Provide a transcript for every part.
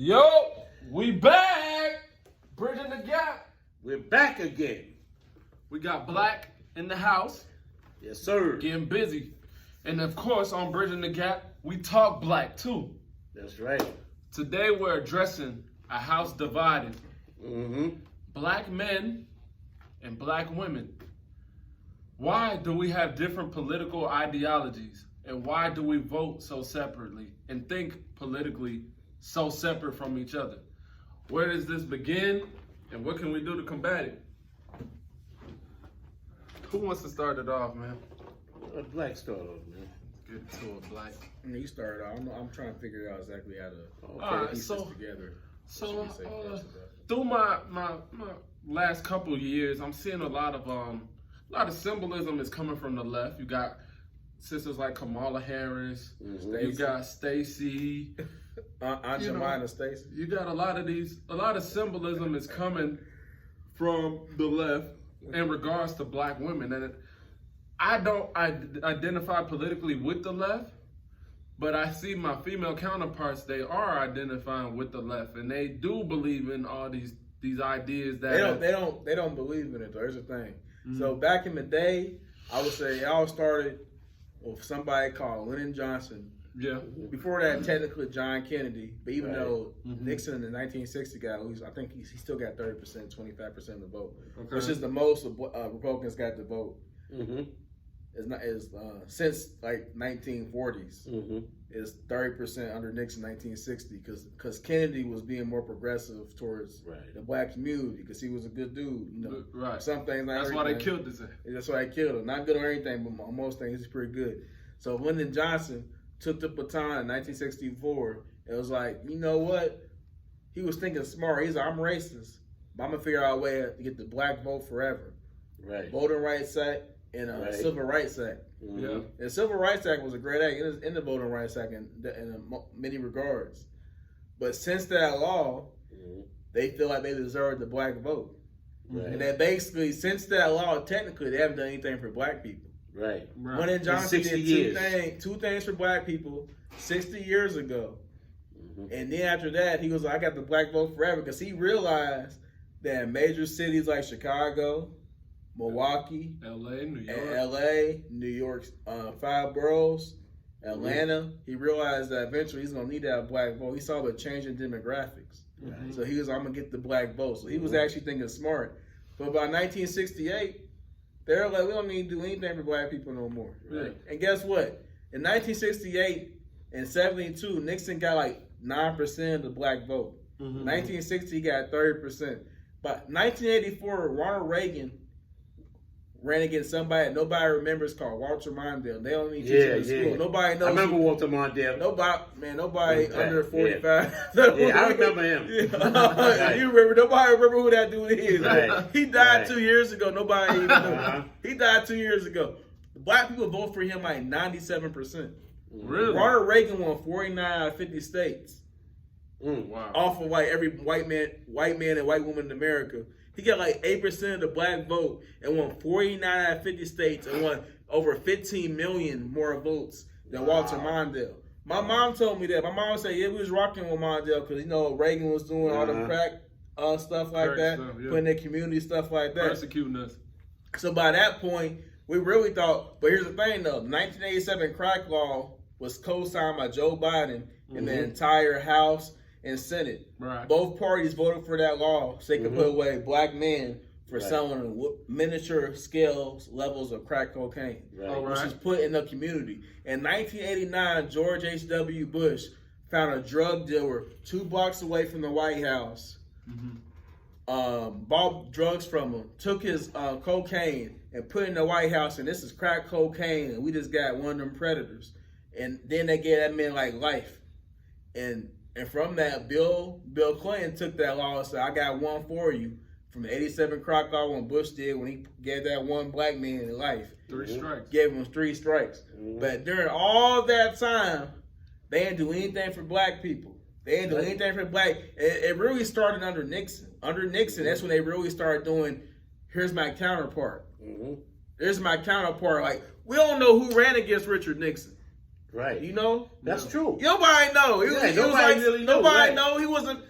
Yo, we back. Bridging the gap. We're back again. We got Black in the house, Yes, sir. getting busy. And of course, on Bridging the Gap, we talk black too. That's right. Today we're addressing a house divided. Mm-hmm. Black men and black women. Why do we have different political ideologies? And why do we vote so separately and think politically so separate from each other? Where does this begin and what can we do to combat it? Who wants to start it off, man? Black start off, man. Get to it, Black. You started off. I'm trying to figure out exactly how to Okay. All right, piece so this together. so What should we say first about it? through my last couple of years, I'm seeing a lot of symbolism is coming from the left. You got sisters like Kamala Harris. Mhm. You got Stacey. Aunt You know, Jemima Stacey. You got a lot of symbolism is coming from the left in regards to black women. And I don't identify politically with the left, but I see my female counterparts, they are identifying with the left, and they do believe in all these ideas that They don't believe in it though. Here's the thing. So back in the day, I would say it all started with somebody called Lyndon Johnson. Yeah. Before that, technically John Kennedy, but even Right. though Mhm. Nixon in the 1960 got at least, I think he still got 30%, 25% of the vote, Okay. which is the most Republicans got the vote. Mm-hmm. Since like 1940s. Mm-hmm. Is 30% under Nixon 1960 because Kennedy was being more progressive towards Right. the black community because he was a good dude. You know, Right. some things not That's why they everything. killed this. That's why they killed him. Not good on everything, but on most things he's pretty good. So Lyndon Johnson took the baton in 1964. It was like, you know what? He was thinking smart. He's like, I'm racist, but I'm gonna figure out a way to get the black vote forever. Right. Voting Rights Act and Right. Civil Rights Act. Mhm. Yeah. The Civil Rights Act was a great act. It was in the Voting Rights Act in many regards. But since that law, Mhm. they feel like they deserve the black vote. Right. And that basically, since that law, technically, they haven't done anything for black people. Right. Right. Lyndon Johnson 60 did years. two things for black people 60 years ago. Mhm. And then after that, he was like, I got the black vote forever because he realized that major cities like Chicago, Milwaukee, LA, New York. and LA, New York, 5 boroughs, Atlanta. He realized that eventually he's gonna need that black vote. He saw the change in demographics, Mhm. so he was, I'm gonna get the black vote. So he was actually thinking smart. But by 1968, they're like, we don't need to do anything for black people no more. Right. And guess what? In 1968 and 72, Nixon got like 9% of the black vote. Mhm. 1960, he got 30%. But 1984, Ronald Reagan ran against somebody that nobody remembers called Walter Mondale. They only teach him in school. Nobody knows. I remember Walter Mondale. Nobody Okay, under 45. Yeah, I remember him. Yeah. You remember? Nobody remember who that dude is. Right. He died Right. 2 years ago. Nobody even Uh-huh. knew. He died 2 years ago. Black people vote for him like 97%. Really? Ronald Reagan won 49 out of 50 states. Mm. Wow. Off of every white man and white woman in America. He got like 8% of the black vote and won 49 out of 50 states and won over 15 million more votes than Walter Mondale. My mom told me that. My mom said, yeah, we was rocking with Mondale because, Reagan was doing all the Uh-huh. crack stuff like Crack that, stuff, yeah. putting in community stuff like that. Persecuting us. So by that point, we really thought, but here's the thing though, 1987 crack law was co-signed by Joe Biden and the entire House and Senate. Right. Both parties voted for that law so they could put away black men for Right. selling miniature scales levels of crack cocaine, Right. All which right. is put in the community. In 1989, George H.W. Bush found a drug dealer 2 blocks away from the White House, bought drugs from him, took his cocaine and put it in the White House, and this is crack cocaine, and we just got one of them predators. And then they gave that man like life. And from that, Bill Clinton took that law and said, I got one for you. From the 87 crack law when Bush did, when he gave that one black man life. 3 strikes. Gave him 3 strikes. But during all that time, they didn't do anything for black people. They didn't do anything for black. It really started under Nixon. Under Nixon, that's when they really started doing, here's my counterpart. Mm-hmm. Here's my counterpart. Like, we don't know who ran against Richard Nixon. Right. You know? That's true. Nobody know. Nobody know. He wasn't.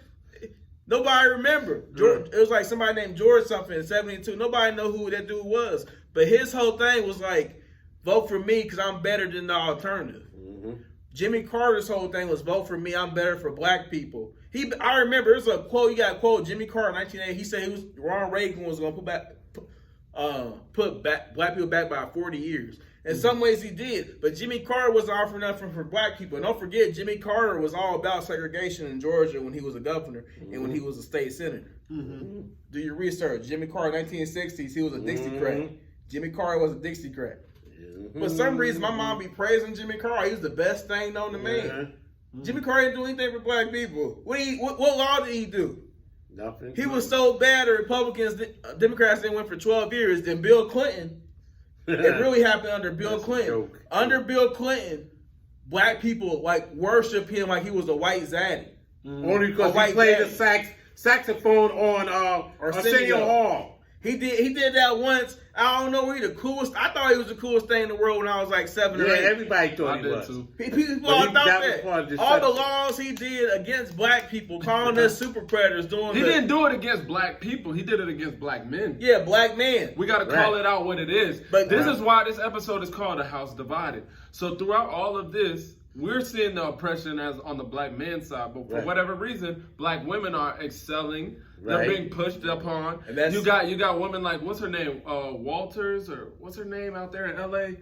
Nobody remember. George, it was like somebody named George something in 72. Nobody know who that dude was. But his whole thing was like, vote for me because I'm better than the alternative. Mm-hmm. Jimmy Carter's whole thing was vote for me. I'm better for black people. I remember there's a quote. You got a quote. Jimmy Carter, 1980. He said Ronald Reagan was going to put black people back by 40 years. In some ways he did, but Jimmy Carter wasn't offering nothing for black people. And don't forget, Jimmy Carter was all about segregation in Georgia when he was a governor and when he was a state senator. Mm-hmm. Do your research. Jimmy Carter, 1960s, he was a Dixiecrat. Jimmy Carter was a Dixiecrat. For some reason, my mom be praising Jimmy Carter. He was the best thing known to man. Jimmy Carter didn't do anything for black people. What law did he do? Nothing. He was so bad the Democrats didn't win for 12 years. Then Bill Clinton. It really happened under Bill Clinton. Under Bill Clinton, black people like worship him like he was a white zaddy. Only because he played the saxophone on Arsenio Hall. He did that once. I don't know where he the coolest. I thought he was the coolest thing in the world when I was like 7 or 8. Yeah, everybody thought he was. People all thought that. All the laws he did against black people, calling us super predators, He didn't do it against black people. He did it against black men. Yeah, black men. We got to call it out what it is. But this is why this episode is called A House Divided. So throughout all of this, we're seeing the oppression as on the black man's side, but for whatever reason, black women are excelling. They're being pushed upon. And you got women like, what's her name, Walters, or what's her name out there in L.A.?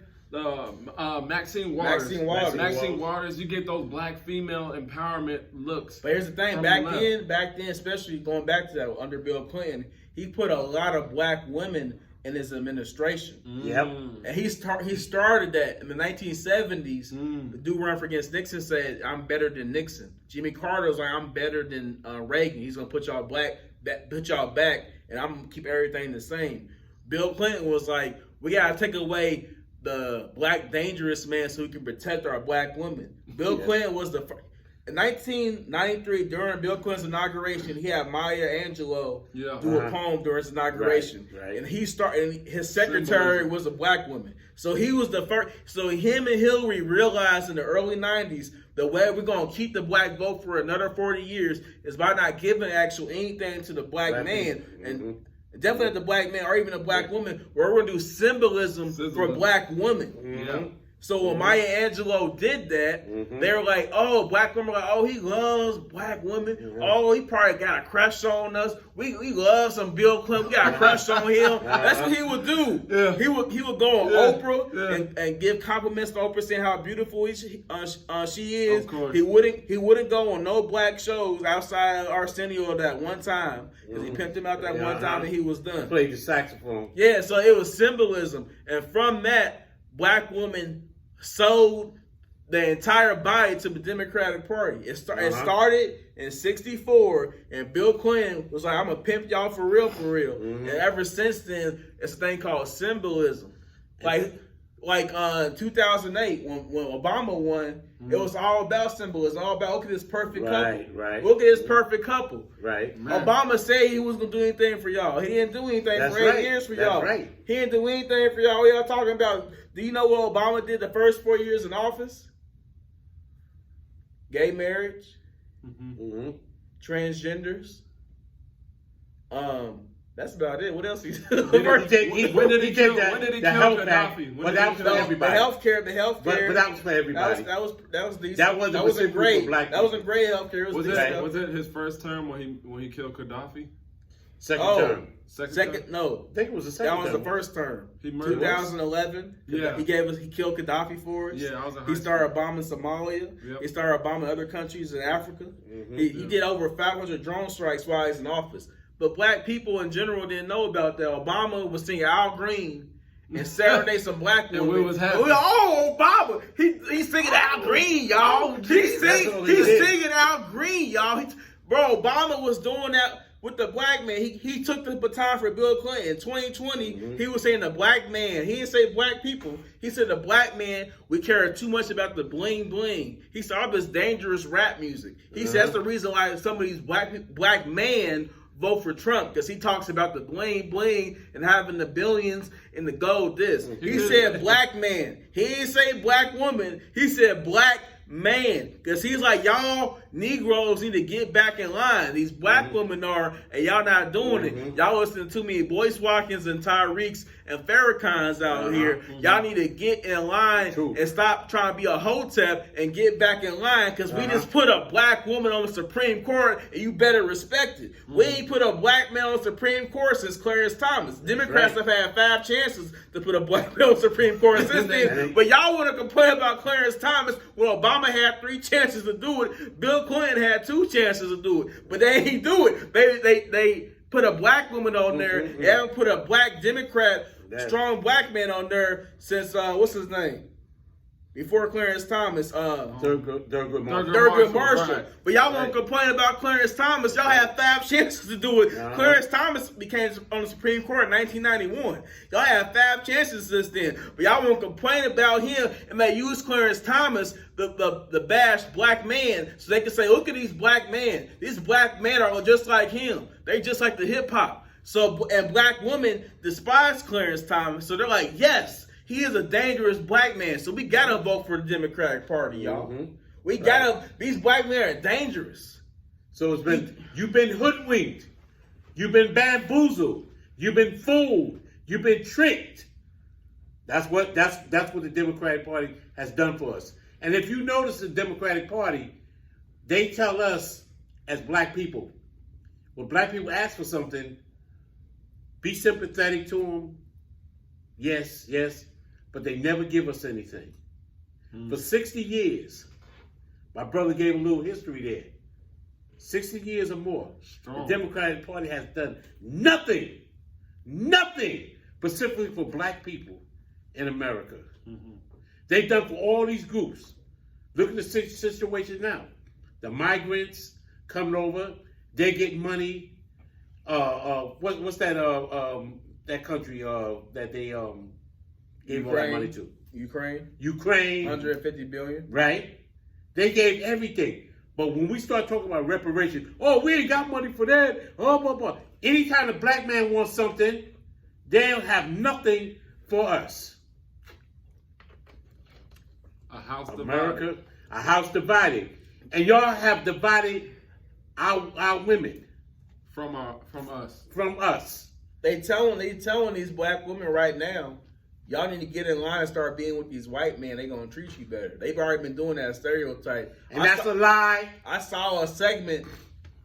Maxine Waters. Maxine Waters. You get those black female empowerment looks. But here's the thing: back then, especially going back to that under Bill Clinton, he put a lot of black women in his administration. Yep. And he started that in the 1970s. The dude running for against Nixon said, "I'm better than Nixon." Jimmy Carter was like, "I'm better than Reagan. He's gonna put y'all back, and I'm gonna keep everything the same." Bill Clinton was like, "We gotta take away the black dangerous man so we can protect our black women." Bill Clinton was the first. In 1993, during Bill Clinton's inauguration, he had Maya Angelou do a poem during his inauguration. Right. And he started, and his secretary was a black woman. So he was the first. So him and Hillary realized in the early 90s, the way we're going to keep the black vote for another 40 years is by not giving anything to the black man. And definitely the black man or even a black woman, we're going to do symbolism for black women. So when Maya Angelou did that, they were like, "Oh, black women, like, oh, he loves black women. Oh, he probably got a crush on us. We love some Bill Clinton. We got a crush on him." That's what he would do. Yeah. He would go on Oprah and give compliments to Oprah, saying how beautiful she is. Of course. He wouldn't go on no black shows outside Arsenio that one time because he pimped him out that one time and he was done. Played the saxophone. Yeah, so it was symbolism, and from that, black women sold the entire body to the Democratic Party. It started in '64, and Bill Clinton was like, "I'm gonna pimp y'all for real." And ever since then, it's a thing called symbolism. Like 2008 when Obama won, it was all about symbolism. All about, look at this perfect couple. Right. Look at this perfect couple. Right. Obama said he was gonna do anything for y'all. He didn't do anything for 8 years for y'all. Right. He didn't do anything for y'all. What y'all talking about? Do you know what Obama did the first 4 years in office? Gay marriage, transgenders. That's about it. What else he did? When did he kill Gaddafi? But that was for everybody. The healthcare. But that was for everybody. That was decent. That wasn't great. That wasn't great healthcare. Was it his first term when he killed Gaddafi? Second term. Second? No. I think it was the second term. That was the first term. He murdered 2011. Yeah. He killed Gaddafi for us. Yeah, I was in high He started bombing Somalia. Yep. He started bombing other countries in Africa. He did over 500 drone strikes while he's in office. But black people in general didn't know about that. Obama was singing Al Green and Saturday some black women. And we was happy. Oh, Obama! He's singing Al Green, y'all. He's singing Al Green, y'all. Bro, Obama was doing that with the black man. He took the baton for Bill Clinton. In 2020, he was saying the black man. He didn't say black people. He said the black man, we care too much about the bling bling. He said all this dangerous rap music. He said that's the reason why some of these black men vote for Trump because he talks about the bling bling and having the billions and the gold. He said black man. He didn't say black woman. He said black man, because he's like, y'all Negroes need to get back in line. These black women are, and y'all not doing it. Y'all listening to me, Boyce Watkins and Tyreeks and Farrakhan's out here. Y'all need to get in line and stop trying to be a hotep and get back in line, because we just put a black woman on the Supreme Court and you better respect it. We ain't put a black man on the Supreme Court since Clarence Thomas. Democrats have had 5 chances to put a black man on the Supreme Court since then. But y'all want to complain about Clarence Thomas when Obama had 3 chances to do it. Bill Clinton had 2 chances to do it, but they ain't do it. They put a black woman on there. They haven't put a black Democrat, strong black man on there since what's his name? Before Clarence Thomas, Thurgood Marshall. Right. But y'all won't complain about Clarence Thomas. Y'all had 5 chances to do it. Clarence Thomas became on the Supreme Court in 1991. Y'all had 5 chances since then. But y'all won't complain about him, and they use Clarence Thomas, the bashed black man, so they can say, look at these black men. These black men are just like him. They just like the hip hop. So, and black women despise Clarence Thomas. So they're like, yes, he is a dangerous black man. So we gotta vote for the Democratic Party, y'all. We gotta. These black men are dangerous. So it's been, you've been hoodwinked, you've been bamboozled, you've been fooled, you've been tricked. That's what the Democratic Party has done for us. And if you notice the Democratic Party, they tell us as black people, when black people ask for something, be sympathetic to them. Yes, yes. But they never give us anything. For 60 years, my brother gave a little history there. 60 years or more, the Democratic Party has done nothing specifically for black people in America. They've done for all these groups. Look at the situation now. The migrants coming over, they're getting money. What's that that country that they gave all that money to? Ukraine. 150 billion. Right? They gave everything. But when we start talking about reparations, oh, we ain't got money for that. Oh, blah, blah. Anytime a black man wants something, they'll have nothing for us. A house America, a house divided. And y'all have divided our women. From us. From us. They telling these black women right now, y'all need to get in line and start being with these white men. They gonna treat you better. They've already been doing that stereotype. And that's a lie. I saw a segment,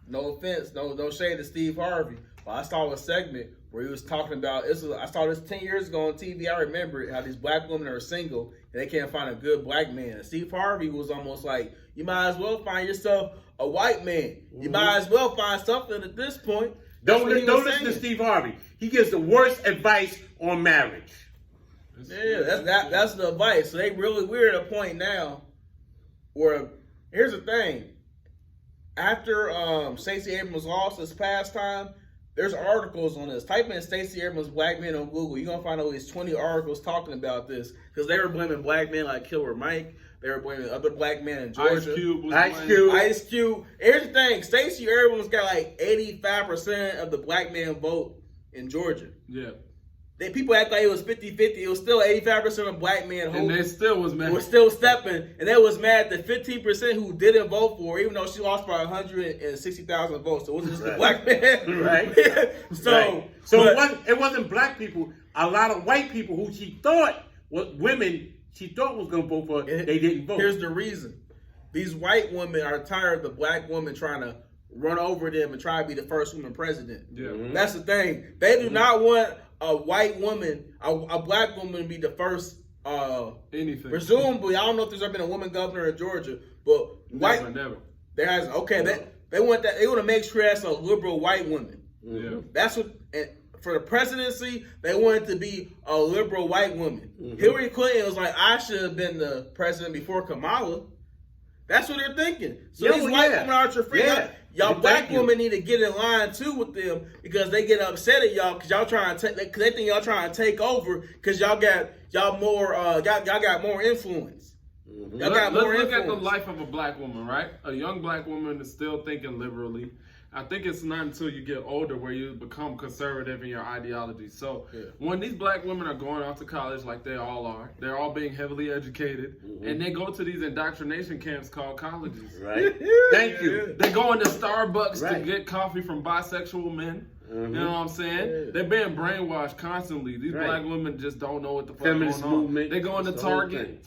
no offense, no shade to Steve Harvey, but I saw a segment where he was talking about, I saw this 10 years ago on TV, I remember it, how these black women are single and they can't find a good black man. And Steve Harvey was almost like, you might as well find yourself a white man. You might as well find something at this point. Don't listen to Steve Harvey. He gives the worst advice on marriage. Yeah, that's the advice. So we're at a point now where, here's the thing. After Stacey Abrams lost this past time, there's articles on this. Type in Stacey Abrams black men on Google. You're going to find at least 20 articles talking about this, because they were blaming black men like Killer Mike. They were blaming other black men in Georgia. Ice Cube. Here's the thing. Stacey Abrams got like 85% of the black man vote in Georgia. Yeah. People act like it was 50-50. It was still 85% of black men and they still was mad. Were still stepping, and they was mad that 15% who didn't vote for her, even though she lost by 160,000 votes. So it wasn't just the black man, right? It wasn't black people. A lot of white people who she thought was women. She thought was going to vote for her. They didn't vote. Here's the reason: these white women are tired of the black woman trying to run over them and try to be the first woman president. Yeah, that's the thing. They do not want a white woman, a black woman, to be the first. Anything. Presumably, I don't know if there's ever been a woman governor in Georgia, but never. There has. Okay, they want that. They want to make sure that's a liberal white woman. Yeah, that's what. For the presidency, they wanted to be a liberal white woman. Hillary Clinton was like, I should have been the president before Kamala. That's what they're thinking. So these white women are your friends. Y'all black women need to get in line too with them, because they get upset at y'all because y'all trying to take. They think y'all trying to take over because y'all got more influence. Y'all got Let's more look at the influence. life of a black woman, right? A young black woman is still thinking liberally. I think it's not until you get older where you become conservative in your ideology. So when these black women are going off to college, like they all are, they're all being heavily educated, and they go to these indoctrination camps called colleges. Right. Thank you. They go into Starbucks to Right. get coffee from bisexual men. You know what I'm saying? Yeah. They're being brainwashed constantly. These Right. black women just don't know what the fuck Feminist going on. movement. They go into It's the whole Target. thing.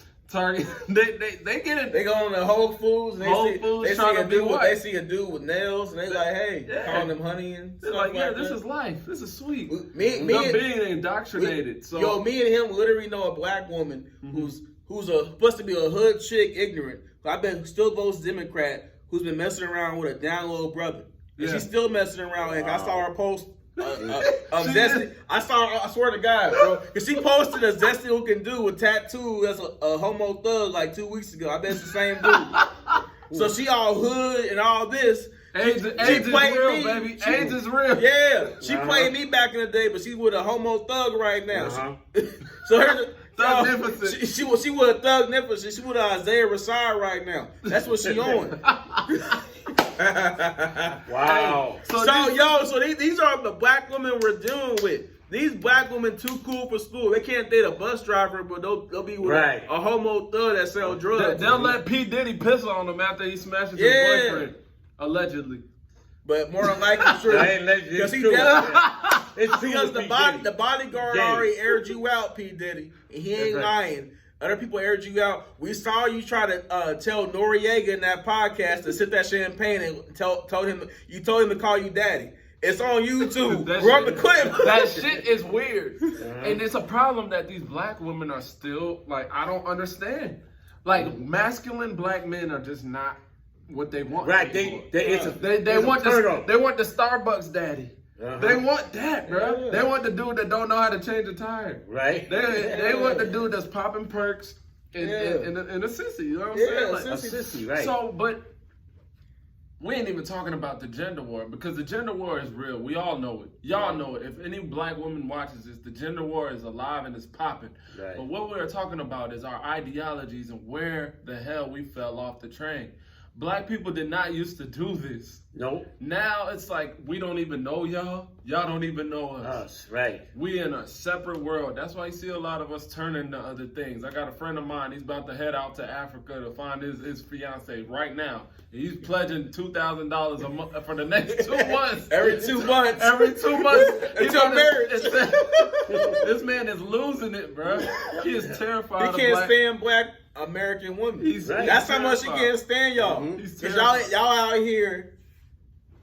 They get it. They go on the Whole Foods and Whole they Foods see trying to a be dude. white. They see a dude with nails and they like, hey, Yeah. calling them honey and They're stuff like, yeah, this that. is life. This is sweet. Me They're and being indoctrinated. So yo, me and him literally know a black woman who's supposed to be a hood chick, ignorant. But I bet still votes Democrat, who's been messing around with a down little brother. And Yeah. she's still messing around. And I saw her post. Of She Destiny, did. I swear to God, bro, because she posted a Destiny Who Can Do with tattoo as a homo thug like 2 weeks ago. I bet it's the same dude. So she all hood and all this. AIDS is played real, me. baby. She- AIDS is real. Yeah, she Uh-huh. played me back in the day, but she's with a homo thug right now. Uh-huh. So her Thug so Nipperson. she with a thug Nipperson. She with a Isaiah Rasai right now. That's what she on. Wow. So these are the black women we're dealing with. These black women too cool for school. They can't date a bus driver, but they'll be with Right. a homo thug that sell drugs. They'll let P. Diddy piss on them after he smashes Yeah. his boyfriend. Allegedly. But more than likely, true. I ain't let you. Because It's he true. definitely- It's true Because with the P. bodyguard Diddy. already aired you out, P. Diddy. And he ain't That's right. lying. Other people aired you out. We saw you try to tell Noriega in that podcast to sip that champagne and told him to call you daddy. It's on YouTube. That Run the shit- clip. That shit is weird. And it's a problem that these black women are still, like, I don't understand. Like, masculine black men are just not what they want. Right. anymore. It's They a want turn the, on. they want the Starbucks daddy. Uh-huh. They want that, bro. Yeah. They want the dude that don't know how to change a tire. Right. They want the dude that's popping perks in a sissy. You know what I'm Yeah, saying? Like, A sissy, right. So, but we ain't even talking about the gender war because the gender war is real. We all know it. Y'all know it. If any black woman watches this, the gender war is alive and it's popping. Right. But what we're talking about is our ideologies and where the hell we fell off the train. Black people did not used to do this. Nope. Now it's like we don't even know y'all. Y'all don't even know us. Us. Right. We in a separate world. That's why you see a lot of us turning to other things. I got a friend of mine. He's about to head out to Africa to find his fiance right now. He's pledging $2,000 a month for the next 2 months. Every 2 months. Every 2 months. He's Until on marriage. This man is losing it, bro. He is terrified. He of can't black. stand black American women. Right. That's how much he terrified. can't stand y'all. He's Cause terrified. y'all out here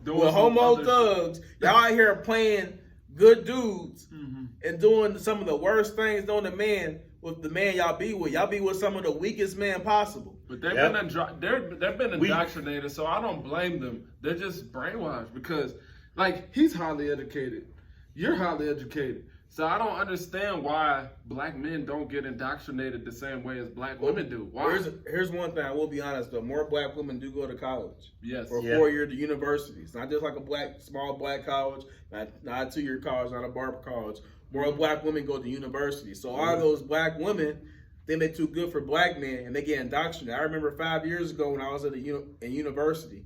Doing with some homo other shit. thugs. Y'all out here playing good dudes Mhm. and doing some of the worst things on the man with the man y'all be with. Y'all be with some of the weakest men possible. But they've Yep. they've been indoctrinated, so I don't blame them. They're just brainwashed because, like, he's highly educated, you're highly educated, so I don't understand why black men don't get indoctrinated the same way as black women do. Why? Here's one thing. I will be honest though. More black women do go to college. Yes. For Yeah. 4-year university. It's not just like a small black college, not a 2-year college, not a barber college. More black women go to university. So all of those black women, then they're too good for black men and they get indoctrinated. I remember 5 years ago when I was at in university,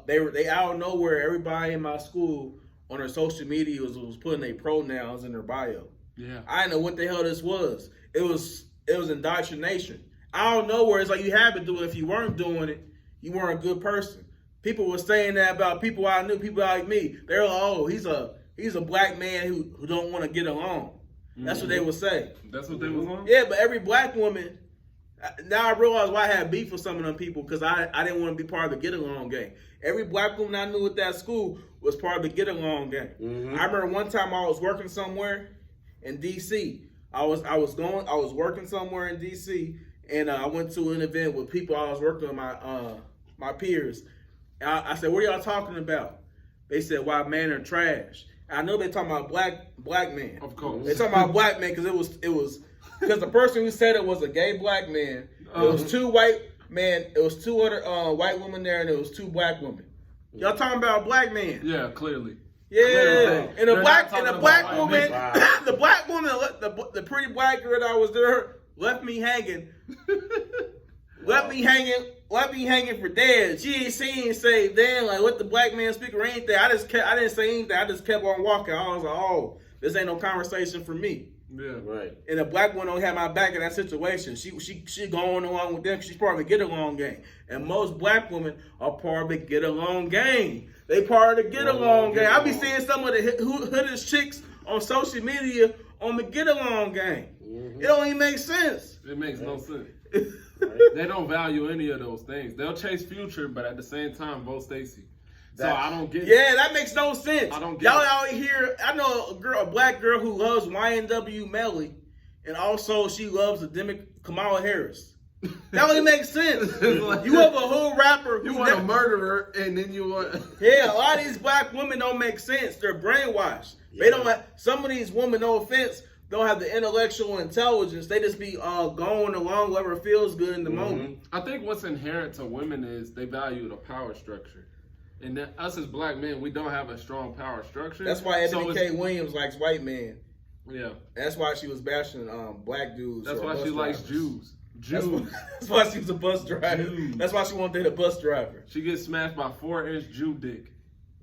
they out of nowhere, everybody in my school on their social media was putting their pronouns in their bio. Yeah. I didn't know what the hell this was. It was indoctrination. I don't know where it's like you had to do it. If you weren't doing it, you weren't a good person. People were saying that about people I knew, people like me. They're like, oh, he's a black man who don't want to get along. That's what they would say. That's what they was on? Yeah, but every black woman. Now I realize why I had beef with some of them people because I didn't want to be part of the get along gang. Every black woman I knew at that school was part of the get along gang. I remember one time I was working somewhere in DC. I was working somewhere in DC, and I went to an event with people I was working with my peers. And I said, "What are y'all talking about?" They said, "Why men are trash." I know they're talking about black men. Of course. They talking about black men because it was because the person who said it was a gay black man. It was two white men. It was two other white women there, and it was two black women. Y'all talking about black men? Yeah, clearly. Yeah, Clearly. and They're the black not talking black about woman, white the black woman, the pretty black girl that was there left me hanging. left me hanging for dead. She ain't seen say, damn, like what the black man speak or anything. I didn't say anything. I just kept on walking. I was like, oh, this ain't no conversation for me. Yeah. Right. And a black woman don't have my back in that situation. She going along with them. She's part of the get along gang. And most black women are part of the get along gang. They part of the get along gang. I be seeing some of the hoodest chicks on social media on the get along gang. It don't even make sense. It makes no sense. They don't value any of those things. They'll chase Future, but at the same time vote Stacey. So I don't get it. Yeah, that makes no sense. I don't get Y'all it. out here, I know a black girl who loves YNW Melly, and also she loves the Kamala Harris. That don't even make sense. Like, You have a whole rapper You who want a murderer, and then you want. Yeah, a lot of these black women don't make sense. They're brainwashed. They don't have, some of these women, no offense, don't have the intellectual intelligence. They just be going along whatever feels good in the moment. I think what's inherent to women is they value the power structure. And that us as black men, we don't have a strong power structure. That's why Ebony So K. it's- Williams likes white men. Yeah. That's why she was bashing black dudes. That's or why bus she likes drivers. Jews. That's why, Jews. that's why she was a bus driver. Jews. That's why she wanted to hit a bus driver. She gets smashed by 4-inch Jew dick.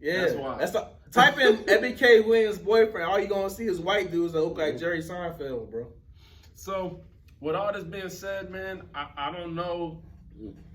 Yeah, That's why. That's the, type in Ebony K. Williams' boyfriend. All you gonna see is white dudes that look like Jerry Seinfeld, bro. So, with all this being said, man, I don't know.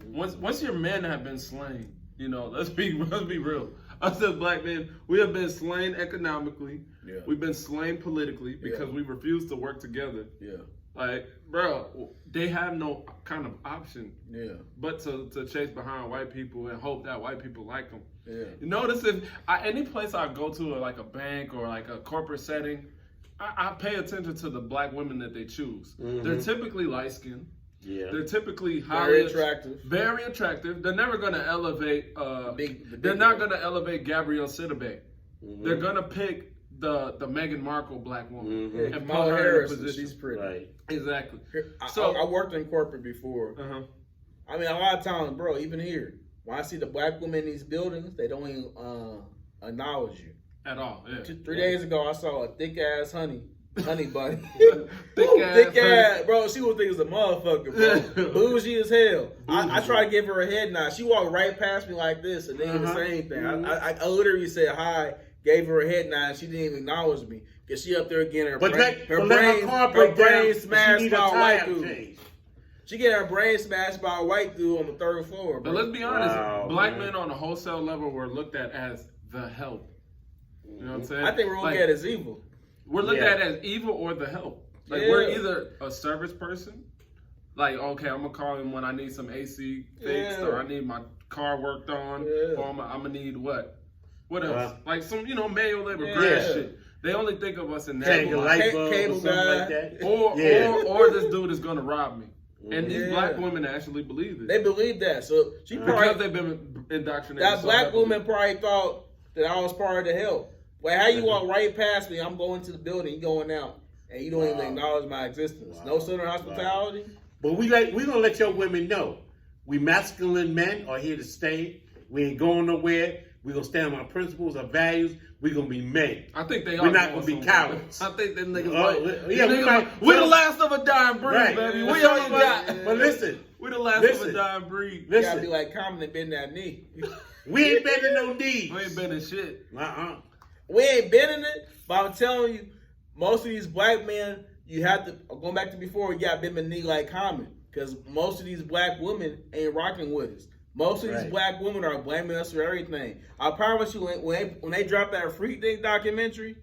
Once your men have been slain, you know, let's be real. Us as black men, we have been slain economically. Yeah. We've been slain politically because we refuse to work together. Yeah, Like, bro, they have no kind of option yeah, but to chase behind white people and hope that white people like them. yeah. You notice if any place I go to, or like a bank or like a corporate setting, I pay attention to the black women that they choose. They're typically light skinned. Yeah. They're typically highly Very attractive. Very attractive. They're never gonna elevate. The big They're not one. gonna elevate Gabrielle Sidibe. They're gonna pick the Meghan Markle black woman Yeah, and put Kamala her Harris, in a position. she's pretty. Right. Exactly. So I worked in corporate before. Uh-huh. I mean, a lot of times, bro, even here, when I see the black women in these buildings, they don't even acknowledge you. At all. Yeah. 3 days ago, I saw a thick ass honey bunny. Thick ass bro. She was thick as a motherfucker, bro. Bougie as hell. I tried to give her a head nod. She walked right past me like this and didn't even say anything. I literally said hi, gave her a head nod, and she didn't even acknowledge me. Cause she up there getting her brain smashed by a white dude. She get her brain smashed by a white dude on the 3rd floor, bro. But let's be honest, Wow, black man. men on a wholesale level were looked at as the help. You know what I'm saying? I think we're looking at it as evil. We're looked Yeah. at as evil or the help. Like Yeah. we're either a service person, like okay, I'm gonna call him when I need some AC fixed Yeah. or I need my car worked on, Yeah. or I'm gonna need what? What else? Wow. Like some manual labor, Yeah. grass shit. They only think of us in that. Change a light bulb or Cable something guy. like that. Or or this dude is gonna rob me. And these Yeah. black women actually believe it. They believe that. So she because probably they've been indoctrinated. that so black heavily. woman probably thought that I was part of the help. Like how you walk right past me, I'm going to the building, you going out, and you don't even acknowledge my existence. No Southern hospitality. But we gonna let your women know we masculine men are here to stay. We ain't going nowhere. We gonna stand on our principles, our values. We gonna be men. I think they are. We're not going gonna be somewhere. cowards. I think them niggas Oh, like. yeah, we niggas might- we the last of a dying breed, Right. baby. But We some only of us- got. But listen, We the last of a Listen. dying breed. You gotta be listen. like Common and bend that knee. We ain't bending no knees. We ain't been in shit. We ain't bending it, but I'm telling you, most of these black men, you have to going back to before, you got bend the knee like Common, because most of these black women ain't rocking with us. Most of these Right. black women are blaming us for everything. I promise you, when they drop that Freak Thing documentary,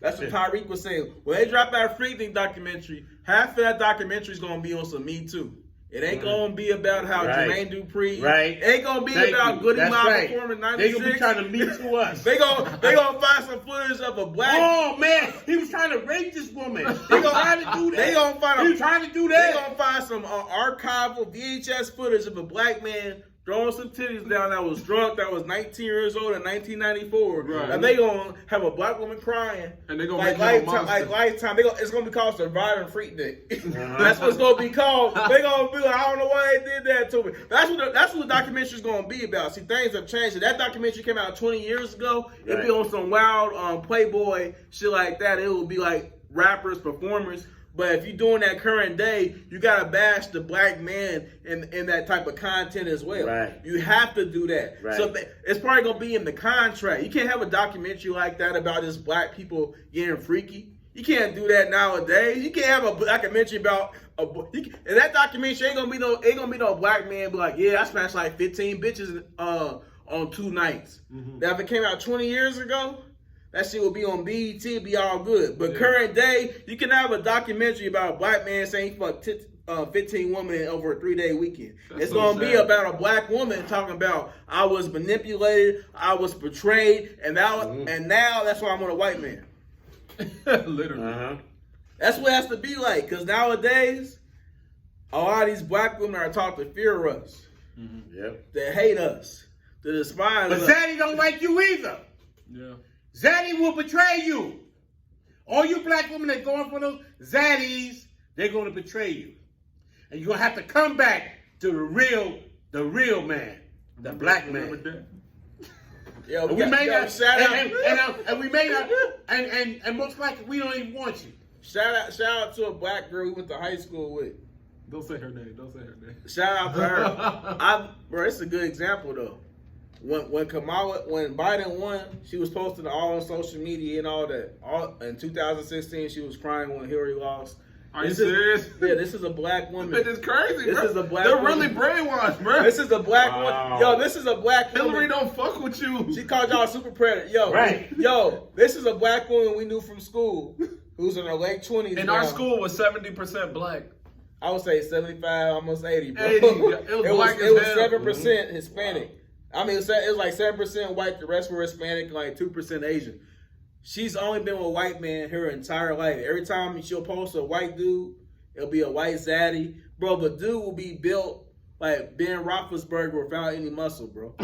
that's what Tyreek was saying. When they drop that Freak Thing documentary, half of that documentary is gonna be on some Me Too. It ain't gonna be about how Right. Jermaine Dupri. Right. It ain't gonna be Thank about you. Goody That's Mob right. performing They 96. gonna be trying to meet to us. They gonna find some footage of a black. Oh man, he was trying to rape this woman. They They gonna gonna- try to do that. they gonna find He a- was trying to do They that. gonna find some archival VHS footage of a black man throwing some titties down that was drunk, that was 19 years old in 1994, Right. and they gonna have a black woman crying. And they gonna like make him a Lifetime. monster. Like Lifetime, it's gonna be called Surviving Freak Day. That's what it's gonna be called. They gonna be like, I don't know why they did that to me. That's what the documentary is gonna be about. See, things have changed. That documentary came out 20 years ago. It'd be Right. on some wild Playboy shit like that. It would be like rappers, performers. But if you're doing that current day, you gotta bash the black man in that type of content as well. Right. You have to do that. Right. So it's probably gonna be in the contract. You can't have a documentary like that about just black people getting freaky. You can't do that nowadays. You can't have a documentary about and that documentary ain't gonna be no black man be like, yeah, I smashed like 15 bitches on 2 nights. Now if it came out 20 years ago, that shit would be on BET, it'd be all good. But current day, you can have a documentary about a black man saying he fucked 15 women over a 3-day weekend. That's it's so gonna be sad. about a black woman talking about I was manipulated, I was betrayed, and now that's why I'm on a white man. Literally. That's what it has to be like, because nowadays, a lot of these black women are taught to fear us, Yep. to hate us, to despise But us. Zaddy don't like you either. Yeah. Zaddy will betray you. All you black women that going for those Zaddies, they're going to betray you. And you're going to have to come back to the real man, the black man. Remember that? Yo, And we may not, shout out, and we may not, and most likely we don't even want you. shout out to a black girl we went to high school with. Don't say her name. Don't say her name. Shout out to her. Bro, it's a good example though. When Biden won, she was posting all on social media and all that. In 2016, she was crying when Hillary lost. Are you serious? Yeah, this is a black woman. It is crazy, This bro. is a black They're woman. really brainwashed, bro. This is a black Wow. woman. Yo, this is a black woman. Hillary don't fuck with you. She called y'all super predator. Yo, Right. Yo, this is a black woman we knew from school who's in her late 20s. And now. our school was 70% black. I would say 75, almost 80, bro. 80, yeah. It was black as hell. 7% Hispanic. I mean, it was like 7% white, the rest were Hispanic, like 2% Asian. She's only been with a white man her entire life. Every time she'll post a white dude, it'll be a white zaddy. Bro, the dude will be built like Ben Roethlisberger without any muscle, bro.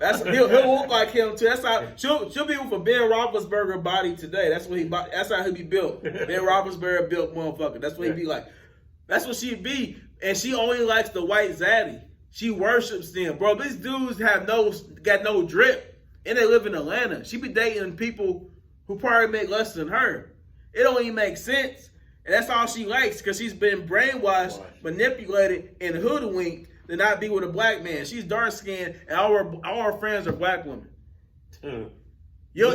He'll look like him too. That's how she'll be with a Ben Roethlisberger body today. That's how he'll be built. Ben Roethlisberger built motherfucker. That's what he'd be like. That's what she'd be. And she only likes the white zaddy. She worships them, bro. These dudes got no drip, and they live in Atlanta. She be dating people who probably make less than her. It don't even make sense, and that's all she likes because she's been brainwashed, manipulated, and hoodwinked to not be with a black man. She's dark skinned, and all her friends are black women. She not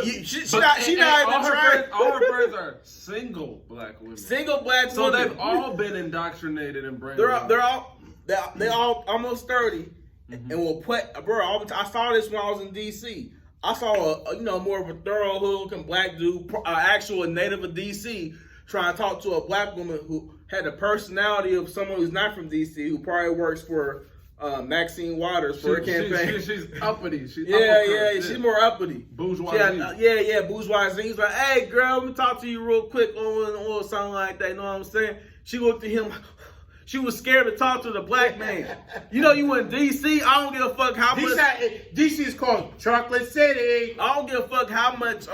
even trying. All her friends are single black women. Single black So women. they've all been indoctrinated and brainwashed. They're all almost 30, and will put, bro. I saw this when I was in DC. I saw a more of a thorough looking black dude, actual native of DC, trying to talk to a black woman who had the personality of someone who's not from DC, who probably works for Maxine Waters for her campaign. She's uppity. She's Yeah, she's more uppity. Bourgeoisie. Bourgeoisie. He's like, hey, girl, let me talk to you real quick or something like that. You know what I'm saying? She looked at him. She was scared to talk to the black man. You know, you in D.C., I don't give a fuck how much. D.C. is called Chocolate City. I don't give a fuck how much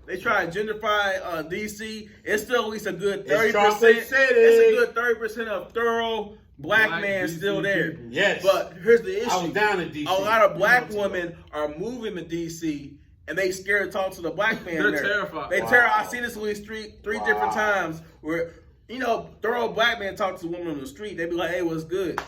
they try to gentrify D.C. It's still at least a good 30%. Chocolate City. It's a good 30% of thorough black man DC still there. people. Yes. But here's the issue. I was down in D.C. A lot of black women are moving to D.C. and they scared to talk to the black man. They're there. terrified. They Wow. terrified. I see this at least three different times where thorough black man talk to a woman on the street. They be like, "Hey, what's good?"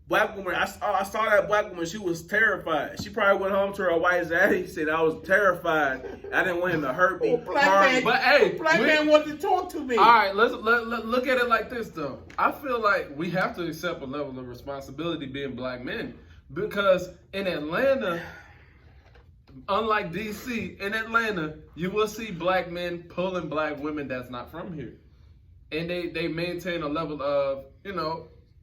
Black woman, I saw that black woman. She was terrified. She probably went home to her white zaddy. Said, "I was terrified. I didn't want him to hurt me." But hey, black man wanted to talk to me. All right, let's look at it like this though. I feel like we have to accept a level of responsibility being black men because in Atlanta, unlike DC, in Atlanta, you will see black men pulling black women that's not from here, and they maintain a level of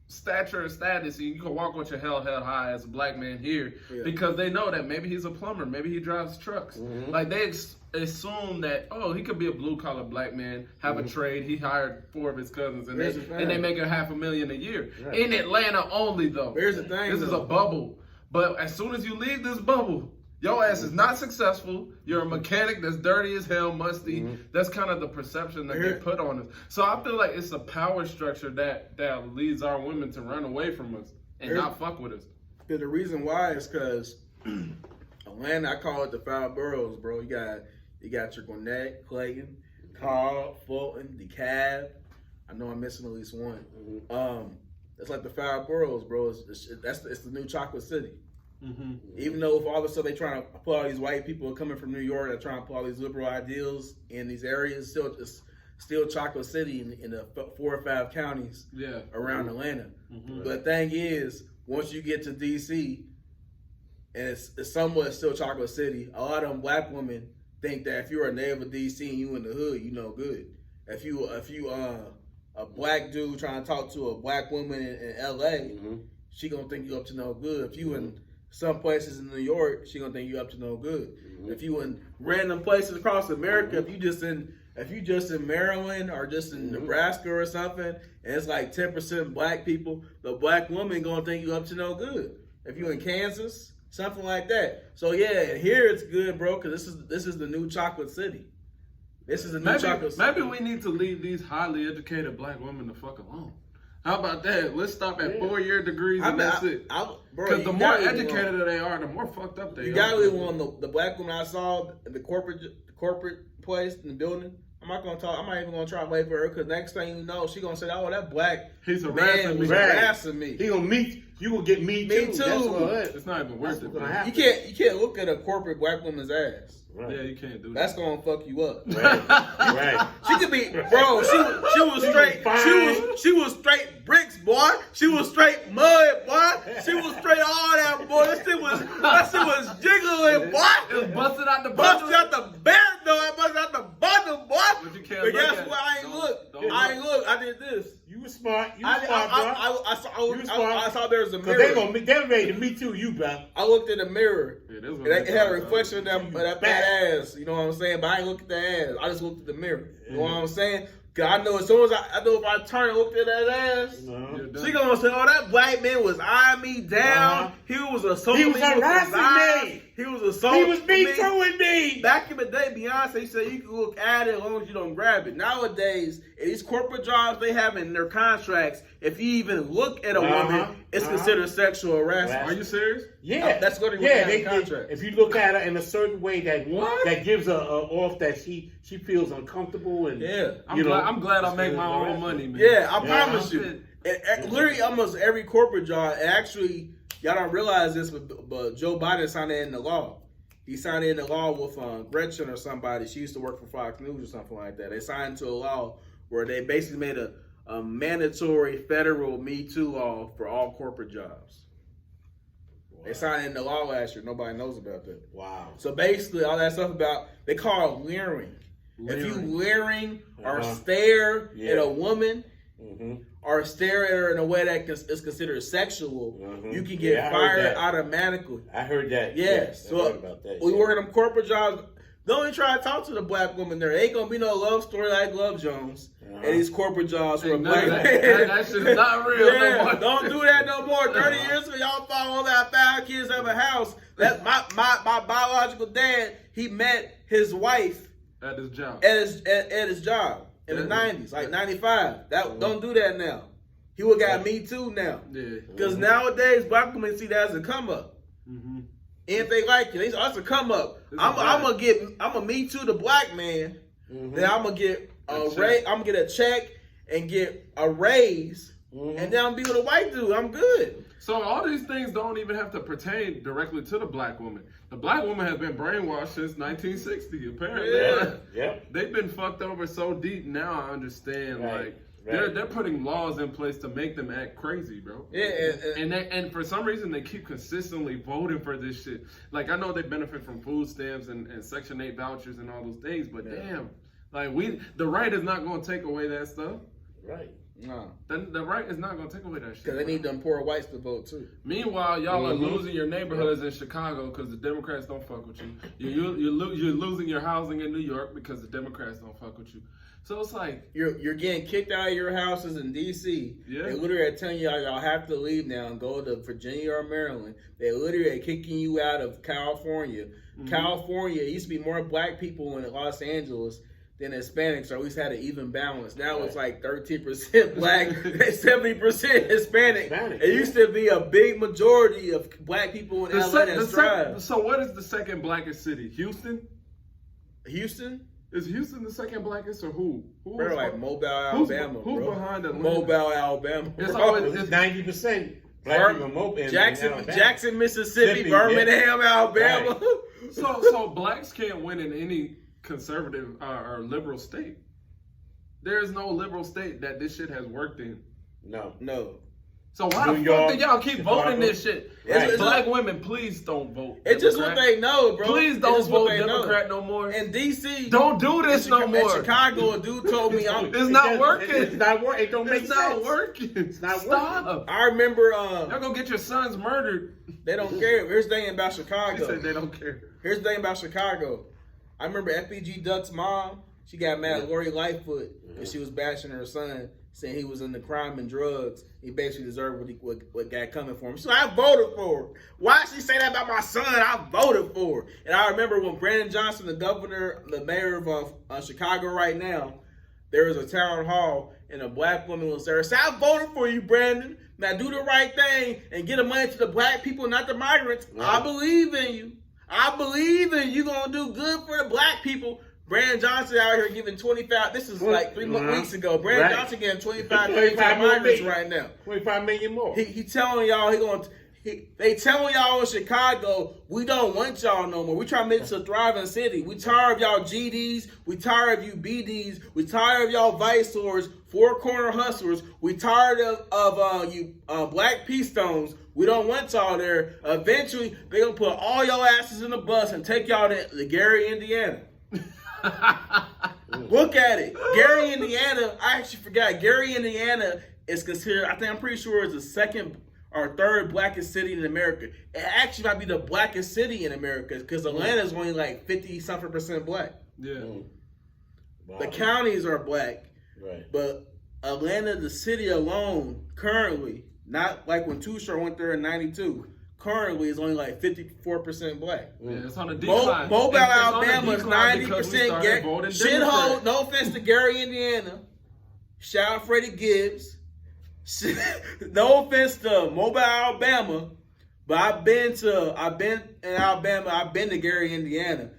stature and status. You can walk with your head held high as a black man here because they know that maybe he's a plumber, maybe he drives trucks. Like they assume that he could be a blue collar black man, have a trade. He hired 4 of his cousins, and they make $500,000 a year in Atlanta only though. Here's the thing, this is a bubble. But as soon as you leave this bubble, your ass is not successful. You're a mechanic that's dirty as hell, musty. That's kind of the perception that they put on us. So I feel like it's a power structure that leads our women to run away from us and not fuck with us. The reason why is because Atlanta, I call it the 5 boroughs, bro. You got your Gwinnett, Clayton, Carl, Fulton, DeKalb. I know I'm missing at least one. Mhm. It's like the 5 boroughs, bro. It's the new chocolate city. Mm-hmm. Even though if all of a sudden they trying to put all these white people coming from New York, they're trying to put all these liberal ideals in these areas, it's still chocolate city in the 4 or 5 counties Yeah. around Atlanta. Mm-hmm. But the thing is, once you get to DC, and it's somewhat still chocolate city, a lot of them black women think that if you're a native of DC and you in the hood, you no good. If you a black dude trying to talk to a black woman in LA, Mhm. she gonna think you up to no good. If you in some places in New York, she gonna think you up to no good. If you in random places across America, if you just in Maryland or just in Nebraska or something, and it's like 10% black people, the black woman gonna think you up to no good. If you in Kansas, something like that. So yeah, here it's good, bro, because this is the new chocolate city. This is the new chocolate city. Maybe we need to leave these highly educated black women the fuck alone. How about that? Let's stop at 4-year degrees and that's it. Because the more educated they are, the more fucked up they are. You gotta leave one. The black woman I saw in the corporate place in the building. I'm not even gonna try to wait for her because next thing you know, she gonna say, "Oh, that black He's man harassing was me. harassing me." He gonna meet you. Gonna get me too. Me too. That's what It's not even worth That's it. what's gonna Bro. happen. You can't look at a corporate black woman's ass. Right. Yeah, you can't do that. That's gonna fuck you up. Right. Right. She could be, bro. She was straight. She was straight bricks, boy. She was straight mud, boy. She was straight all that, boy. That shit was jiggling, boy. It was busted out the Busted bundle. out the bear door. Busted out the bundle, boy. But you can't But look guess at what? it. I ain't Don't- look. don't I ain't look. I did this. You was smart. You was smart, bro. I saw there was a Cause they mirror. they're ready to meet you, bro. I looked in the mirror. Yeah, this one It is had a awesome. reflection of that fat ass. You know what I'm saying? But I ain't looked at the ass. I just looked at the mirror. You know what I'm saying? Cause I know as soon as I know if I turn and looked at that ass, You're done. she gonna say, "Oh, that black man was eyeing me down. He was assaulting He was harassing me. He was assaulting He was me me." too with me. Back in the day, Beyonce said you can look at it as long as you don't grab it. Nowadays, in these corporate jobs they have in their contracts, if you even look at a woman, it's considered sexual harassment. Are you serious? Yeah, That's what they yeah. look at in contract. If you look at her in a certain way that What? that gives her off that she feels uncomfortable and Yeah. I'm glad I make my own money, man. Yeah, I Yeah. promise you. And literally, almost every corporate job, and actually, y'all don't realize this, but Joe Biden signed it into law. He signed it into law with Gretchen or somebody. She used to work for Fox News or something like that. They signed into a law where they basically made a mandatory federal Me Too law for all corporate jobs. They signed it into law last year. Nobody knows about that. Wow. So basically, all that stuff about, they call it leering. If you leering or stare at a woman, Mm-hmm. or stare at her in a way that is considered sexual, Mhm. you can get Yeah, I heard fired that. automatically. I heard that. Yeah, Yeah, so I heard about that. we shit. work at them corporate jobs. Don't even try to talk to the black woman there. Ain't gonna be no love story like Love Jones at these corporate jobs for a Ain't black none man. of that shit is not real no Yeah, more. don't do that no more. 30 years ago, y'all follow that 5 kids have a house. That my biological dad, he met his wife At his job. at his job in the 90s, like 95. Don't do that now. He would got Me Too now. Yeah. Because nowadays, black women see that as a come up. Mm-hmm. And if they like it, it's that's a come up. It's I'm a gonna Me Too the black man. Mhm. Then I'm gonna get A check. I'm gonna get a check and get a raise, Mhm. and then I'm be with a white dude. I'm good. So all these things don't even have to pertain directly to the black woman. The black woman has been brainwashed since 1960. Apparently, Yeah. Yep. they've been fucked over so deep. Now I understand. Right. Like Right. they're putting laws in place to make them act crazy, bro. Yeah, And for some reason they keep consistently voting for this shit. Like I know they benefit from food stamps and Section 8 vouchers and all those things, but damn, like the right is not going to take away that stuff. Right. no, The right is not going to take away that shit. because they need them poor whites to vote too. Meanwhile, y'all are Mhm. losing your neighborhoods in Chicago because the Democrats don't fuck with you. You're losing your housing in New York because the Democrats don't fuck with you. So it's like, You're getting kicked out of your houses in D.C. Yeah. They literally are telling y'all have to leave now and go to Virginia or Maryland. They literally are kicking you out of California. Mhm. California, it used to be more black people in Los Angeles than Hispanics, or at least had an even balance. Now it's like 13% black, 70% Hispanic. Hispanic, It used to be a big majority of black people in LA that strive. so what is the second blackest city? Houston? Houston? Is Houston the second blackest or who? Bro, like Mobile, who's Alabama. who's bro. behind Atlanta? Mobile, Alabama. It's bro. always- It's 90% black people in Alabama. Jackson, Mississippi, Mississippi, Birmingham, Alabama. So blacks can't win in any conservative or liberal state. There is no liberal state that this shit has worked in. No. No. So why New the York, fuck do y'all keep Chicago. voting this shit? Right. Black women, please don't vote. It's just what Democrat. they know, bro. Please It's don't just what vote they know. Democrat no more. In D.C., Don't do this no in more. Chicago, a dude told me, It's not working. It's not working. It don't make It's sense. not working. It's not Stop. working. I remember, Y'all gonna get your sons murdered. they don't care. Here's the thing about They Chicago. said they don't care. Here's the thing about Chicago. I remember FPG Duck's mom. She got mad at Lori Lightfoot because she was bashing her son, saying he was into crime and drugs. He basically deserved what got coming for him. She's like, I voted for her. Why she say that about my son? I voted for her. And I remember when Brandon Johnson, the governor, the mayor of Chicago right now, there was a town hall and a black woman was there. Say, I voted for you, Brandon. Now do the right thing and get the money to the black people, not the migrants. Right. I believe in you. I believe in you gonna do good for the black people. Brandon Johnson out here giving 25. This is like 3 weeks ago. Brandon Right. Johnson getting 25 million to the 25 more migrants million. right now. 25 million more. He telling y'all they telling y'all in Chicago, we don't want y'all no more. We trying to make this a thriving city. We tired of y'all GDs. We tired of you BDs. We tired of y'all vice lords, four corner hustlers. We tired of you black pea stones. We don't want y'all there. Eventually, they gonna put all y'all asses in the bus and take y'all to Gary, Indiana. Look at it. Gary, Indiana. I actually forgot. Gary, Indiana is considered, I'm pretty sure it's the second or third blackest city in America. It actually might be the blackest city in America because Atlanta is only like 50-something% black. Yeah. Wow. The counties are black, Right. but Atlanta, the city alone, currently, not like when Too Short went there in 92, currently is only like 54% black. Yeah, it's on a decline. Mobile, It's on a Alabama is decline because we 90% started voting shithole. Democrat. No offense to Gary, Indiana. Shout out Freddie Gibbs. No offense to Mobile, Alabama, but I've been in Alabama. I've been to Gary, Indiana.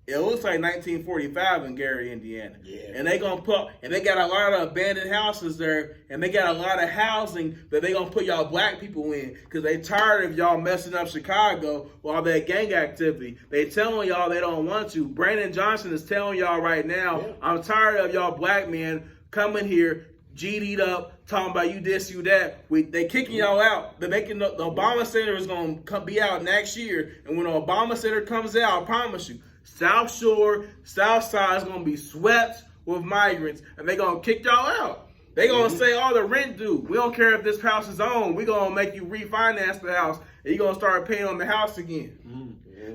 It looks like 1945 in Gary, Indiana. Yeah. And they got a lot of abandoned houses there, and they got a lot of housing that they gonna put y'all black people in because they tired of y'all messing up Chicago with all that gang activity. They telling y'all they don't want you. Brandon Johnson is telling y'all right now, Yeah. I'm tired of y'all black men coming here, GD'd up, talking about you this, you that. They kicking y'all out. They're making the Obama Center is gonna be out next year, and when the Obama Center comes out, I promise you, South Shore, South Side is gonna be swept with migrants, and they gonna kick y'all out. They gonna say, "Oh, the rent due. We don't care if this house is owned. We gonna make you refinance the house, and you gonna start paying on the house again."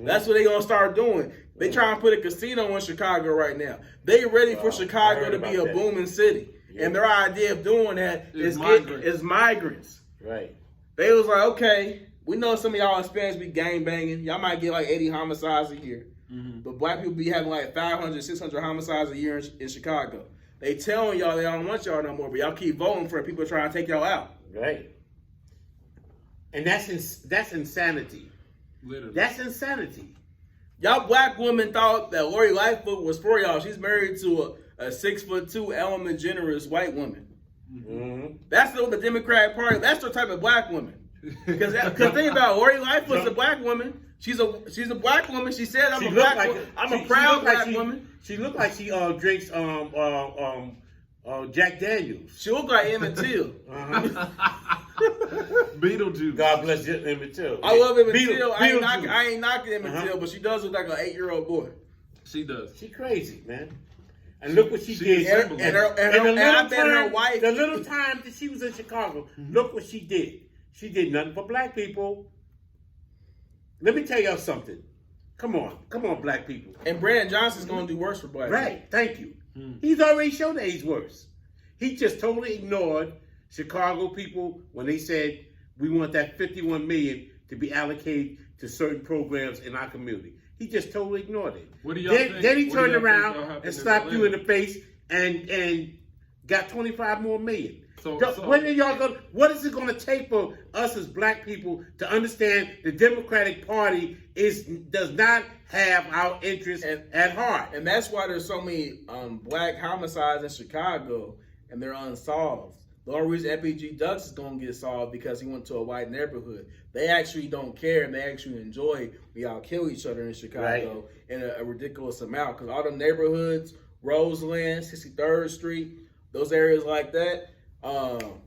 That's what they gonna start doing. They trying to put a casino in Chicago right now. They ready for Wow, I Chicago heard to be about a that. booming city, Yeah. and their idea of doing that Is is migrants. Right. They was like, okay, we know some of y'all Hispanics be gang banging. Y'all might get like 80 homicides a year. But black people be having like 500, 600 homicides a year in Chicago. They telling y'all they don't want y'all no more, but y'all keep voting for people trying to take y'all out. Right. And that's insanity. Literally. That's insanity. Y'all black women thought that Lori Lightfoot was for y'all. She's married to a 6'2" Ellen DeGeneres white woman. Mm-hmm. That's the Democratic Party. That's the type of black woman. Because think about it, Lori Lightfoot's a black woman. She's a black woman. She said, "I'm She a looked black like woman. I'm she- a she proud looked like black she- woman." She looked like she drinks Jack Daniels. She looked like Emmett Till. Uh-huh. Beetlejuice. God bless you, Emmett Till. I love Emmett Beetle- Till. Beetlejuice. I ain't knocking Emmett Uh-huh. Till, but she does look like an 8-year-old boy. She does. She crazy, man. And look what she She did. is And the I bet her wife. the little time that she was in Chicago, look what she did. She did nothing for black people. Let me tell y'all something. Come on, black people. And Brandon Johnson's gonna do worse for black people. Right, thank you. He's already shown that he's worse. He just totally ignored Chicago people when they said we want that 51 million to be allocated to certain programs in our community. He just totally ignored it. What do y'all then, think? then he What do turned y'all think around gonna happen and in slapped you in Atlanta? the face and got 25 more million. So When are y'all going? What is it going to take for us as black people to understand the Democratic Party does not have our interests at heart? And that's why there's so many black homicides in Chicago, and they're unsolved. The only reason FBG Ducks is going to get solved because he went to a white neighborhood. They actually don't care, and they actually enjoy when y'all kill each other in Chicago in a ridiculous amount. Because all the neighborhoods, Roseland, 63rd Street, those areas like that, all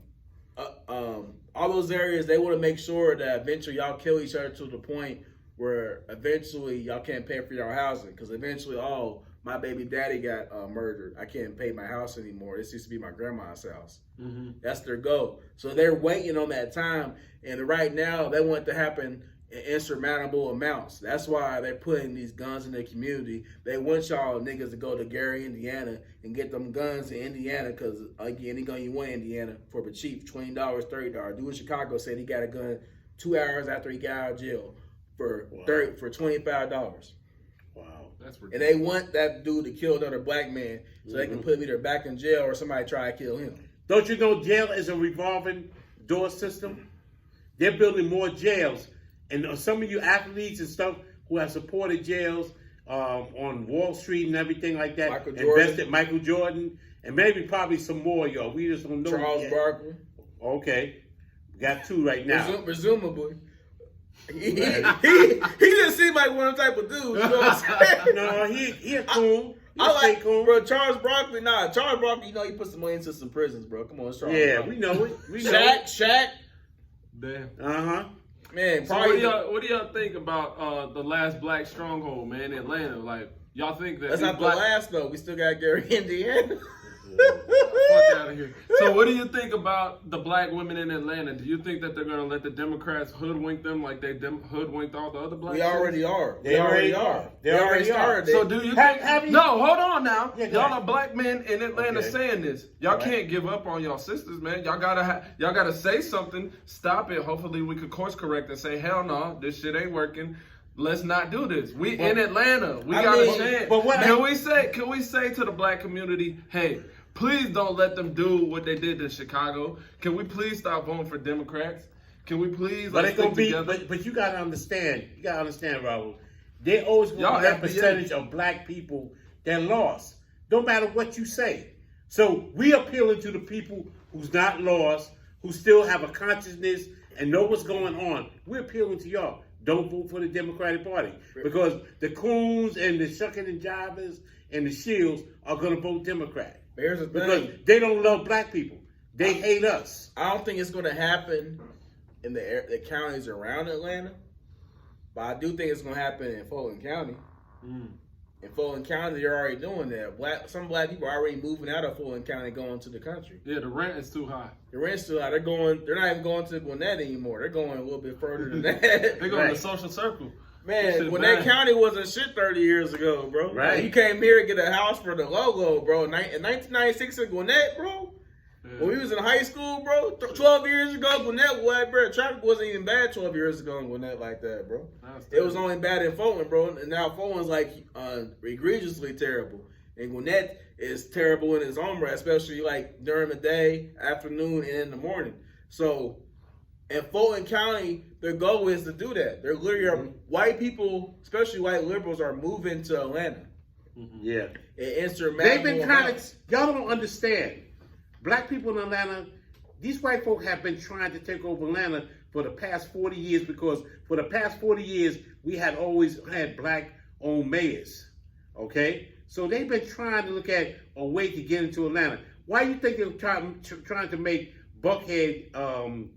those areas, they want to make sure that eventually y'all kill each other to the point where eventually y'all can't pay for your housing. Because eventually, my baby daddy got murdered. I can't pay my house anymore. This used to be my grandma's house. Mm-hmm. That's their goal. So they're waiting on that time. And right now, they want it to happen in insurmountable amounts. That's why they're putting these guns in the community. They want y'all niggas to go to Gary, Indiana, and get them guns in Indiana. Because any gun you want in Indiana for the cheap, $20, $30. Dude in Chicago said he got a gun 2 hours after he got out of jail for $25. Wow. That's ridiculous. And they want that dude to kill another black man so they can put him either back in jail or somebody try to kill him. Don't you know jail is a revolving door system? They're building more jails. And some of you athletes and stuff who have supported jails on Wall Street and everything like that, Michael Jordan, and maybe probably some more, y'all. We just don't know. Charles Barkley. Okay. Got 2 right now. Presumably. He just seemed like one of the type of dudes, you know what I'm saying? No, he a coon. I like, bro, Charles Barkley, Charles Barkley, he put some money into some prisons, bro. Come on, it's Charles Barkley. We know it. Shaq. Damn. Uh-huh. Man, so what do y'all think about the last black stronghold, man, in Atlanta? Like, y'all think that that's not the last though. We still got Gary, Indiana. Fuck out of here. So what do you think about the black women in Atlanta? Do you think that they're going to let the Democrats hoodwink them like they hoodwinked all the other black We already are. They already are. They already started. So do you think... No, hold on now. Yeah, y'all are black men in Atlanta saying this. Y'all can't give up on y'all sisters, man. Y'all gotta say something. Stop it. Hopefully we could course correct and say, hell no, this shit ain't working. Let's not do this. We in Atlanta. We got a chance. Can we say to the black community, hey, please don't let them do what they did in Chicago. Can we please stop voting for Democrats? Can we please stick together? But you gotta understand, Raul. They always gonna have that percentage of black people that lost. No matter what you say. So we appealing to the people who's not lost, who still have a consciousness and know what's going on. We're appealing to y'all. Don't vote for the Democratic Party. Because the coons and the shucking and jivers and the shields are gonna vote Democrat. Here's the thing. Because they don't love black people. They hate us. I don't think it's going to happen in the counties around Atlanta, but I do think it's going to happen in Fulton County. In Fulton County, they're already doing that. Some black people are already moving out of Fulton County going to the country. Yeah, the rent is too high. The rent's too high. They're not even going to Gwinnett anymore. They're going a little bit further than that. They're going to the social circle. Man, Gwinnett County wasn't shit 30 years ago, bro. Right. Like, you came here to get a house for the logo, bro. In 1996 in Gwinnett, bro. Yeah. When we was in high school, bro, 12 years ago, Gwinnett, bro, traffic wasn't even bad 12 years ago in Gwinnett like that, bro. It was only bad in Fulton, bro. And now Fulton's like egregiously terrible. And Gwinnett is terrible in its own right, especially like during the day, afternoon, and in the morning. So in Fulton County, their goal is to do that. They're literally white people, especially white liberals, are moving to Atlanta. Yeah. They've been kind of, y'all don't understand. Black people in Atlanta, these white folk have been trying to take over Atlanta for the past 40 years because for the past 40 years, we had always had black-owned mayors, okay? So they've been trying to look at a way to get into Atlanta. Why do you think they're trying to make Buckhead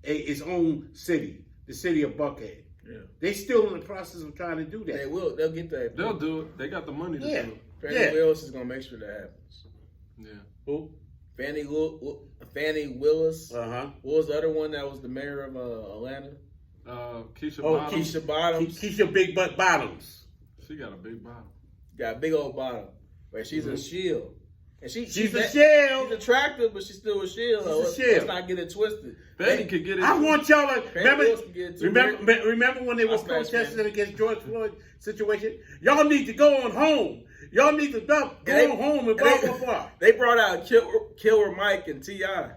its own city, the city of Buckhead? Yeah. They're still in the process of trying to do that. They will. They'll get that. They'll do it. They got the money to do it. Fannie Willis is going to make sure that happens. Yeah. Who? Fannie Willis. Uh-huh. What was the other one that was the mayor of Atlanta? Keisha Bottoms. Keisha Bottoms. Keisha Big Butt Bottoms. She got a big bottom. Got a big old bottom. But she's a shield. And she's a shield. She's attractive, but she's still a shield. She's a shield. Let's not get it twisted. Betty could get it. I want y'all to Wilson remember when they were I smash protesting Betty. against George Floyd situation. Y'all need to go on home. Y'all need to go on home and blah blah blah. They brought out Killer Mike and T.I.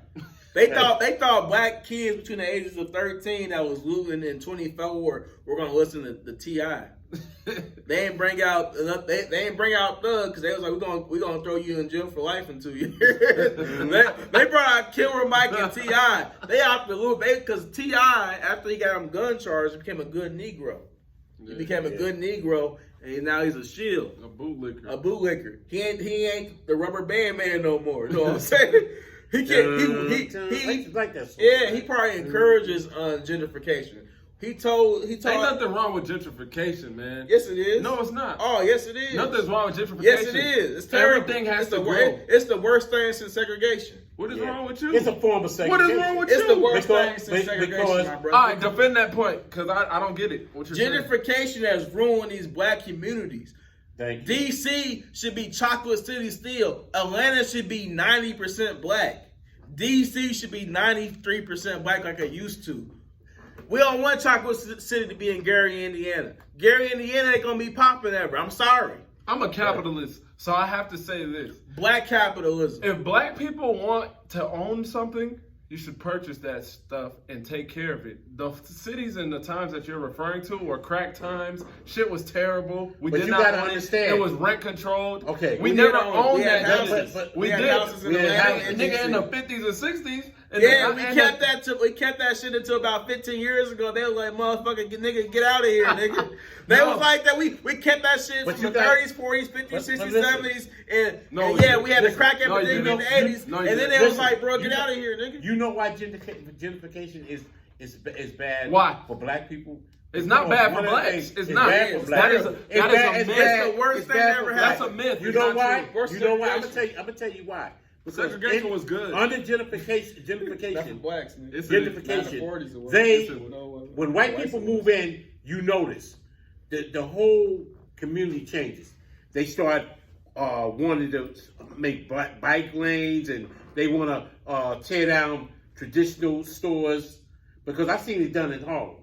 They thought black kids between the ages of 13 that was looting and 24 were gonna listen to the T.I. They ain't bring out Thug because they was like we gonna throw you in jail for life in 2 years. they brought out Killer Mike and T.I. They out the loop because T.I. after he got him gun charged became a good Negro. He became a good Negro and now he's a shield. A bootlicker. A bootlicker. He ain't the rubber band man no more. You know what I'm saying? He like that song. Yeah, he probably encourages gentrification. He told. Ain't nothing wrong with gentrification, man. Yes, it is. No, it's not. Oh, yes, it is. Nothing's wrong with gentrification. Yes, it is. It's terrible. Everything has to grow. It's the worst thing since segregation. What is wrong with you? It's a form of segregation. What is wrong with It's you? the worst thing since segregation, my brother. All right, defend that point, because I don't get it. What you're saying. Gentrification has ruined these black communities. Thank you. DC should be chocolate city still. Atlanta should be 90% black. DC should be 93% black like it used to. We don't want chocolate city to be in Gary, Indiana. Gary, Indiana ain't gonna be popping ever. I'm sorry. I'm a capitalist, so I have to say this. Black capitalism. If black people want to own something, you should purchase that stuff and take care of it. The cities and the times that you're referring to were crack times. Shit was terrible. We But did you not gotta own understand. It was rent controlled. Okay. We We never did own- owned we had that. houses. But We we had did. houses in We had Atlanta houses. and Nigga, in the DC. 50s and 60s. Yeah, we kept that shit until about 15 years ago. They was like, motherfucker, nigga, get out of here, nigga. They was like that. We kept that shit But from you the got- 30s, 40s, 50s, but 60s, listen. 70s, and No, yeah, we had the listen. crack No, you epidemic in don't. the 80s, No, you and then don't. they was Listen, like, bro, you get know- out of here, nigga. You know why gentrification is bad? Why? For black people? It's not bad for One of the blacks. things- It's not. bad for It's blacks. That is a It's myth. bad- It's the worst it's thing bad that for ever blacks. That's a myth. You It's know not why? true. Worse You know why? I'm segregation. gonna tell you why. Because Segregation was good. Under Not for gentrification, blacks, nigga. It's Not the gentrification, 40s it was. they Yes, it was. when white people move in, you notice the whole community changes. They start wanting to make bike lanes, and they want to tear down traditional stores, because I've seen it done in Harlem.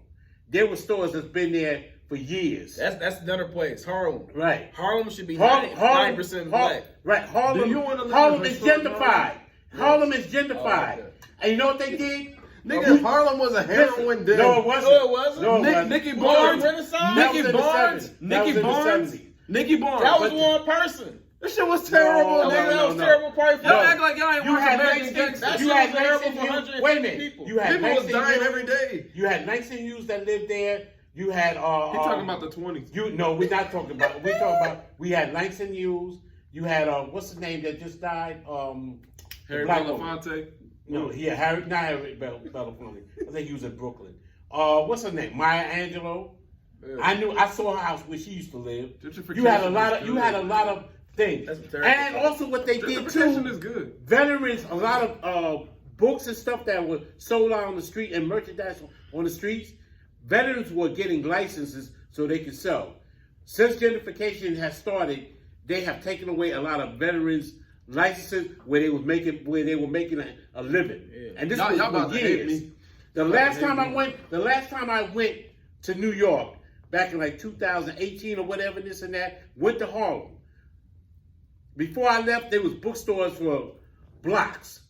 There were stores that's been there for years. That's another place, Harlem. Right. Harlem should be Harlem, 90% black. Right. Do you wanna live Harlem in is historic gentrified. Harlem is gentrified. okay. And you know what they did? Nigga, Harlem was a heroin den. No, it wasn't. No, it wasn't. No, it wasn't. Nicky Harlem Barnes. Renaissance? That was Nicky in the Barnes. 70s. That Nicky was in the Barnes. 70s. Nicky Barnes. That was But- one person. This shit was terrible, No, nigga. That was no. terrible party for Y'all No. act like y'all ain't You watching had American 19 Gangster. That you shit had was terrible 19 for youth. 150 Wait a minute. people. You had People was 19 dying youth. every day. You had 19 youths that lived there. You had He talking about the 20s. we're not talking about. We're talking about. We had Langston Hughes. You had what's his name that just died? Harry black woman. Belafonte. No, not Harry Belafonte. I think he was in Brooklyn. What's her name? Maya Angelou. Yeah. I saw her house where she used to live. Gentrification You had a is lot of good. you had a lot of things. That's terrible. And also what they did Gentrification too. is good. Veterans, a lot of books and stuff that were sold out on the street and merchandise on the streets. Veterans were getting licenses so they could sell. Since gentrification has started, they have taken away a lot of veterans licenses where they were making a living. Yeah. And this Y'all was about for to hate years. me. The last time I went to New York, back in like 2018 or whatever, this and that, went to Harlem. Before I left, there was bookstores for blocks.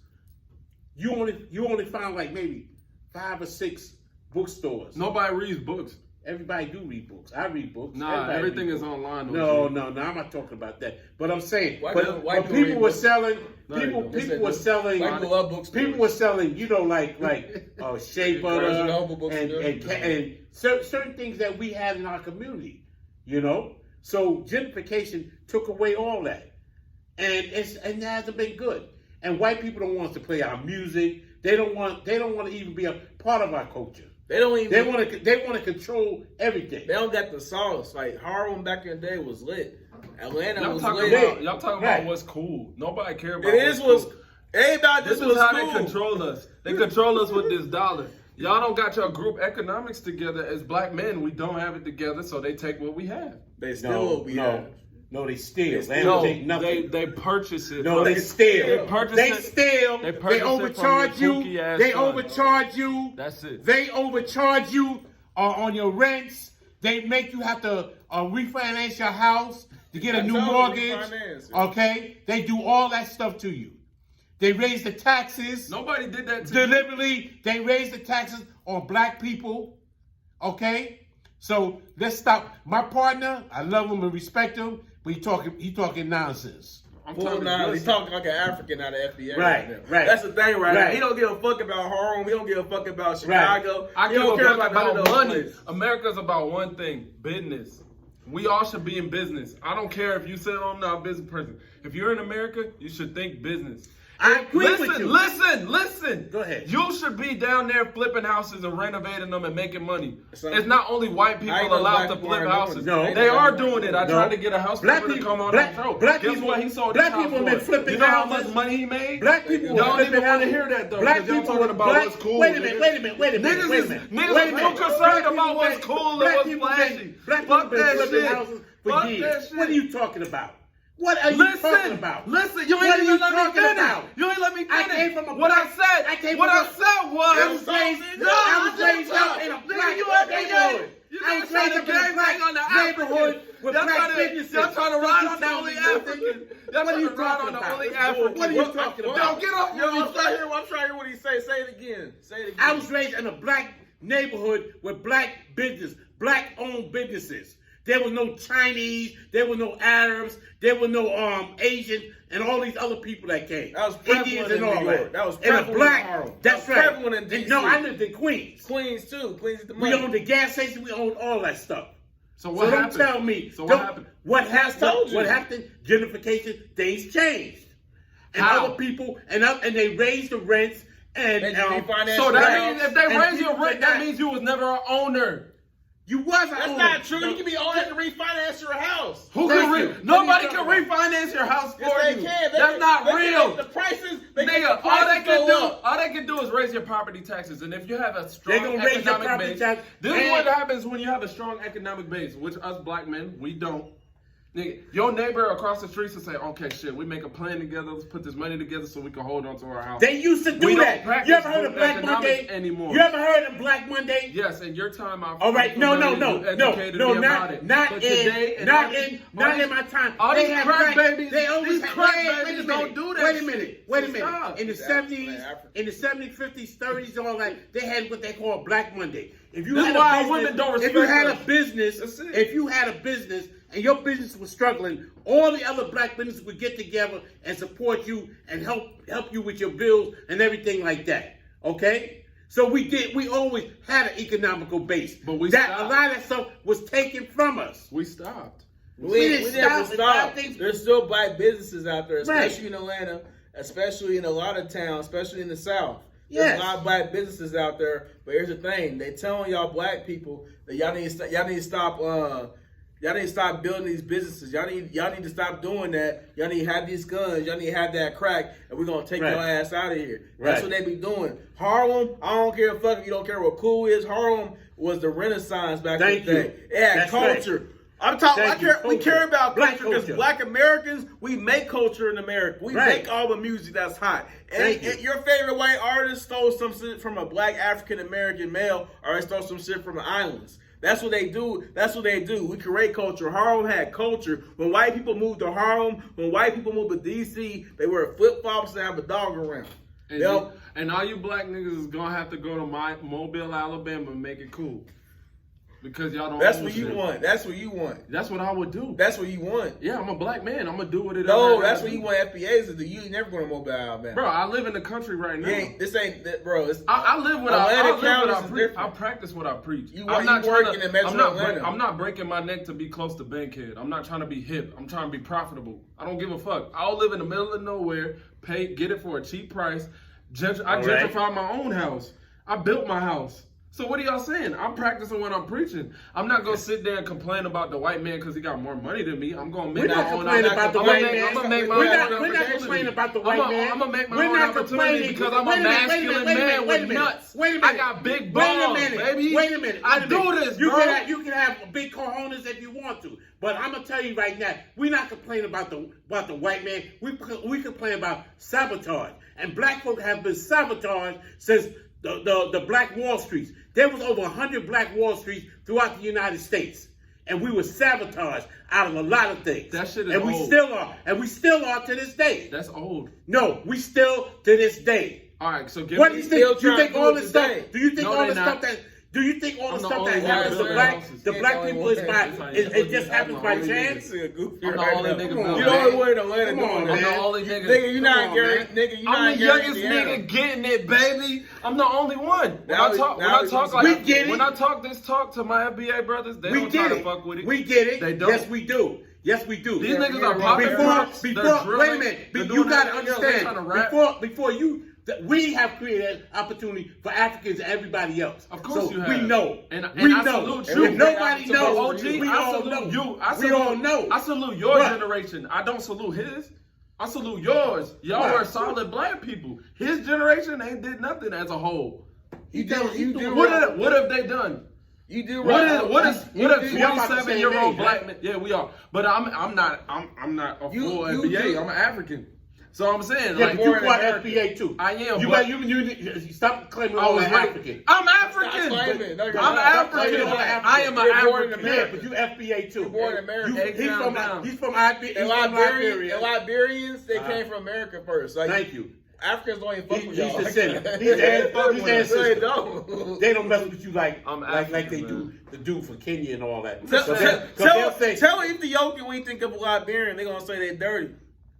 You only found like maybe 5 or 6 bookstores. Nobody reads books. Everybody do read books. I read books. Nah, Everybody everything read is books. online. No, I'm not talking about that. But I'm saying, White but people people read were books. selling. No, they don't. People were selling. White people love bookstores. People were selling, like shea butter Virgin Herbal books and and and certain things that we had in our community, So gentrification took away all that, and it hasn't been good. And white people don't want us to play our music. They don't want to even be a part of our culture. They don't even. They want to control everything. They don't got the sauce. Like Harlem back in the day was lit. Atlanta Y'all was talking lit. about Right. what's cool. Nobody care about It is what's what's. cool. Everybody This just is was how cool. they control us. They control us with this dollar. Y'all don't got your group economics together. As black men, we don't have it together, so they take what we have. They still what we have. No, they steal. They No, don't take nothing. they purchase it. No, from- they steal. They purchase They it. steal. They They purchase it from overcharge your you. pookie-ass They son. overcharge you. That's it. They overcharge you on your rents. They make you have to refinance your house to get a new mortgage. Okay? They do all that stuff to you. They raise the taxes. Nobody did that to you. Deliberately, they raise the taxes on black people. Okay? So let's stop. My partner, I love him and respect him, but he talking nonsense. I'm Full talking nine. He's listen. talking like an African out of FBA. Right, now. right. That's the thing right now. Right. He don't give a fuck about Harlem. He don't give a fuck about Chicago. I He give don't a care fuck none of about those money. places. America's about one thing: business. We all should be in business. I don't care if you say I'm not a business person. If you're in America, you should think business. I agree Listen, with you. listen. Go ahead. You should be down there flipping houses and renovating them and making money. So- It's not only white people I ain't no allowed black to people flip are houses. doing it. They No. are doing it. I No. tried to get a house Black flipper to people- come on black- that show. black Guess people- what he sold black his house people for? been flipping You know how houses. much money he made? Black people Y'all were don't flipping even want to houses. hear that though. Black Because y'all people talking were about black. what's cool. Wait a minute. Niggas is too concerned about what's cool and what's flashy. Black people Fuck been that flipping shit. houses for Fuck years. that shit. What are you talking about? What are you talking about? Listen, you What ain't are even you let me talking finish. about? You ain't let me I finish. came from a what I black- said, I came what from I a- said I was, was raised up in a black neighborhood. I was raised up in a black neighborhood with black businesses. Y'all trying to ride on the Don't only tell me African. nothing. Y'all What are you trying to ride talking on the about? only African. What are you talking about? Yo, get off Yo, your I'm trying to hear what he say. Say it again. Say it again. I was raised in a black neighborhood with black black-owned businesses. There was no Chinese, there were no Arabs, there were no Asian, and all these other people that came. That was prevalent Indians in and all New York. that. That was in a prevalent black. in Harlem. That's That was right. prevalent in And DC. no, I lived in Queens. Queens too. Queens is the We money. owned the gas station. We owned all that stuff. So what So happened? don't tell me. So what don't- happened? What I told you. What happened? Gentrification. Things changed, and How? other people and they raised the rents and They refinanced So the that house. means if they And raise your people rent, that- that means you was never an owner. you was. That's not true. You can be owner to refinance your house. Who Thank can you. Nobody What are can you refinance your house for Yes, they you. can. They That's can- not they can real. make the prices. They can Nigga, make the all they prices can go do, up. all they can do is raise your property taxes, and if you have a strong They gonna raise your economic property base, tax, this is and- what happens when you have a strong economic base, which us black men we don't. Nigga, your neighbor across the street will say, "Okay, shit, we make a plan together. Let's put this money together so we can hold on to our house." They used to do We don't that. practice You ever heard of Black economics Monday anymore. You ever heard of Black Monday? Yes, in your time, I. All right, no, educated me not about it. But today, and all these- not in my time. all They these have crack black- babies, They always these had- crack wait a babies minute, don't do that Wait a shit. minute. Wait a So minute. stop. In the It's 70s, African. in the 70s, 50s, 30s, all that, they had what they call Black Monday. If you This had is why a business, women don't if you respect had us. a business, That's it. if you had a business and your business was struggling, all the other black businesses would get together and support you and help you with your bills and everything like that. Okay? So we always had an economical base. But we a stopped. lot of that stuff was taken from us. We stopped. We didn't never stop. stop. Things- There's still black businesses out there, Right. especially in Atlanta, especially in a lot of towns, especially in the South. Yes. There's a lot of black businesses out there, but here's the thing: they telling y'all black people that y'all need to stop. Y'all need to stop building these businesses. Y'all need to stop doing that. Y'all need to have these guns. Y'all need to have that crack, and we're gonna take Right. your ass out of here. That's Right. what they be doing. Harlem, I don't care fuck if you don't care what cool is. Harlem was the Renaissance back in Thank the you. day. It had That's right. culture. I'm talking. Thank you. We care about Black culture because culture. black Americans, we make culture in America. We Right. make all the music that's hot. And, Thank you. and your favorite white artist stole some shit from a black African American male, or they stole some shit from the islands. That's what they do. That's what they do. We create culture. Harlem had culture. When white people moved to Harlem, when white people moved to DC, they wear flip flops and have a dog around. And, Yep. and all you black niggas is gonna have to go to Mobile, Alabama, and make it cool. Because y'all don't. That's own what you shit. want. That's what you want. That's what I would do. That's what you want. Yeah, I'm a black man. I'm gonna do what it is. No, that's what you want FBAs to do. You ain't never going to Mobile, Alabama. Bro, I live in the country right now. This ain't that, bro. It's, I live what I Atlanta live what County I is preach. different. I practice what I preach. You I'm work trying in Metro Atlanta. I'm not breaking my neck to be close to Bankhead. I'm not trying to be hip. I'm trying to be profitable. I don't give a fuck. I'll live in the middle of nowhere, get it for a cheap price. I All right. gentrified my own house. I built my house. So what are y'all saying? I'm practicing what I'm preaching. I'm not gonna sit there and complain about the white man because he got more money than me. I'm gonna make We're my not own. complaining about the white man. I'm gonna make my We're own not opportunity. complaining about the white man. I'm gonna make my We're own not opportunity complaining because I'm a Wait a minute, masculine wait a minute, man wait a with minute, nuts. wait a minute. I got big balls, baby. Wait a minute. I do this, you bro. You can have big cojones if you want to, but I'm gonna tell you right now, we're not complaining about the white man. We complain about sabotage, and black folk have been sabotaged since the Black Wall Streets. There was over 100 Black Wall Streets throughout the United States, and we were sabotaged out of a lot of things. That shit is and we old. still are, and we still are to this day. That's old. No, we still to this day. All right, so give What do me. you still think? You trying think to do all it this stuff? today. Do you think No, all they the not. stuff that? Do you think all I'm the the stuff only that one happens to building black houses. the Yeah, black the only people one is by building it just happens by houses. chance? This nigga goofy I'm the right only now. nigga Come building on, you the houses. only one in Atlanta Come on, doing I'm that. the only nigga. Nigga, you Come not on, Gary. man. Nigga, you I'm not the Gary youngest Indiana. nigga getting it, baby. I'm the only one. When Now I we- talk, when now I we talk gonna- like We get it. when I talk this talk to my FBA brothers, they We don't try get to it. fuck with it. We get it. They don't. Yes, we do. Yes, we do. These Yeah, niggas yeah, are popping before- perks, they're wait a drilling, minute. they're You doing gotta everything else, they trying to understand. rap. Before you, we have created opportunity for Africans and everybody else. Of course so you have. we know. And we I know. salute And you. if nobody So, knows, OG, we I all salute know. you. I We salute, all know. I salute your What? generation. I don't salute his. I salute yours. Y'all What? are solid black people. His generation ain't did nothing as a whole. You do What have they done? You do What right. is we about the same 27-year-old age, black right? man? Yeah, we are. But I'm not a You- full you FBA. do. I'm an African. So I'm saying, Yeah, like, but you born in part America. FBA too. I am, You but- you stop claiming I all was that right. African. I'm African. claiming. No, you're I'm not. African. Stop claiming all that I am an You're born in African. Yeah, America. but you FBA too. You're born in America. He's from Liberia. And Liberians, they came from America first. Like, Thank you. Africans don't even fuck He's with y'all. descendant. They He's ancestor. don't. They don't mess with you like I'm like they African, do man. the dude for Kenya and all that. Tell, So tell, they'll say, tell Ethiopian when you think of a Liberian, they gonna say they dirty.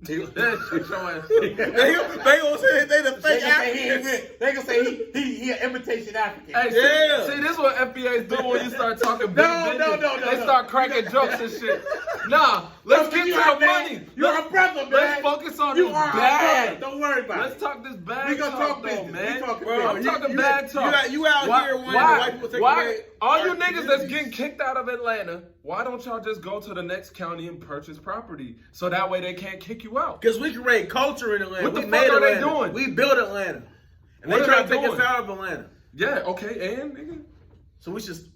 That shit your ass. They gonna say they the they fake gonna say Africans. they gonna say he an imitation African. Hey, Yeah. see, this is what FBA's do when you start talking big No, business. no. They start cracking jokes and shit. Nah, let's get to You the are, man. money. You're a brother, man. Let's focus on You this are a bag. brother. Don't worry about Let's it. talk this bag We gonna talk, talk though, business. man. We talking Bro, business. I'm you- talking you- bad talk. you out here wanting the white people to take away all our you niggas that's communities. getting kicked out of Atlanta, why don't y'all just go to the next county and purchase property so that way they can't kick you out? Because we create culture in Atlanta. What the We fuck made are they Atlanta. doing? We built Atlanta. And What they are try they to take us doing? out of Atlanta. Yeah, okay, and nigga.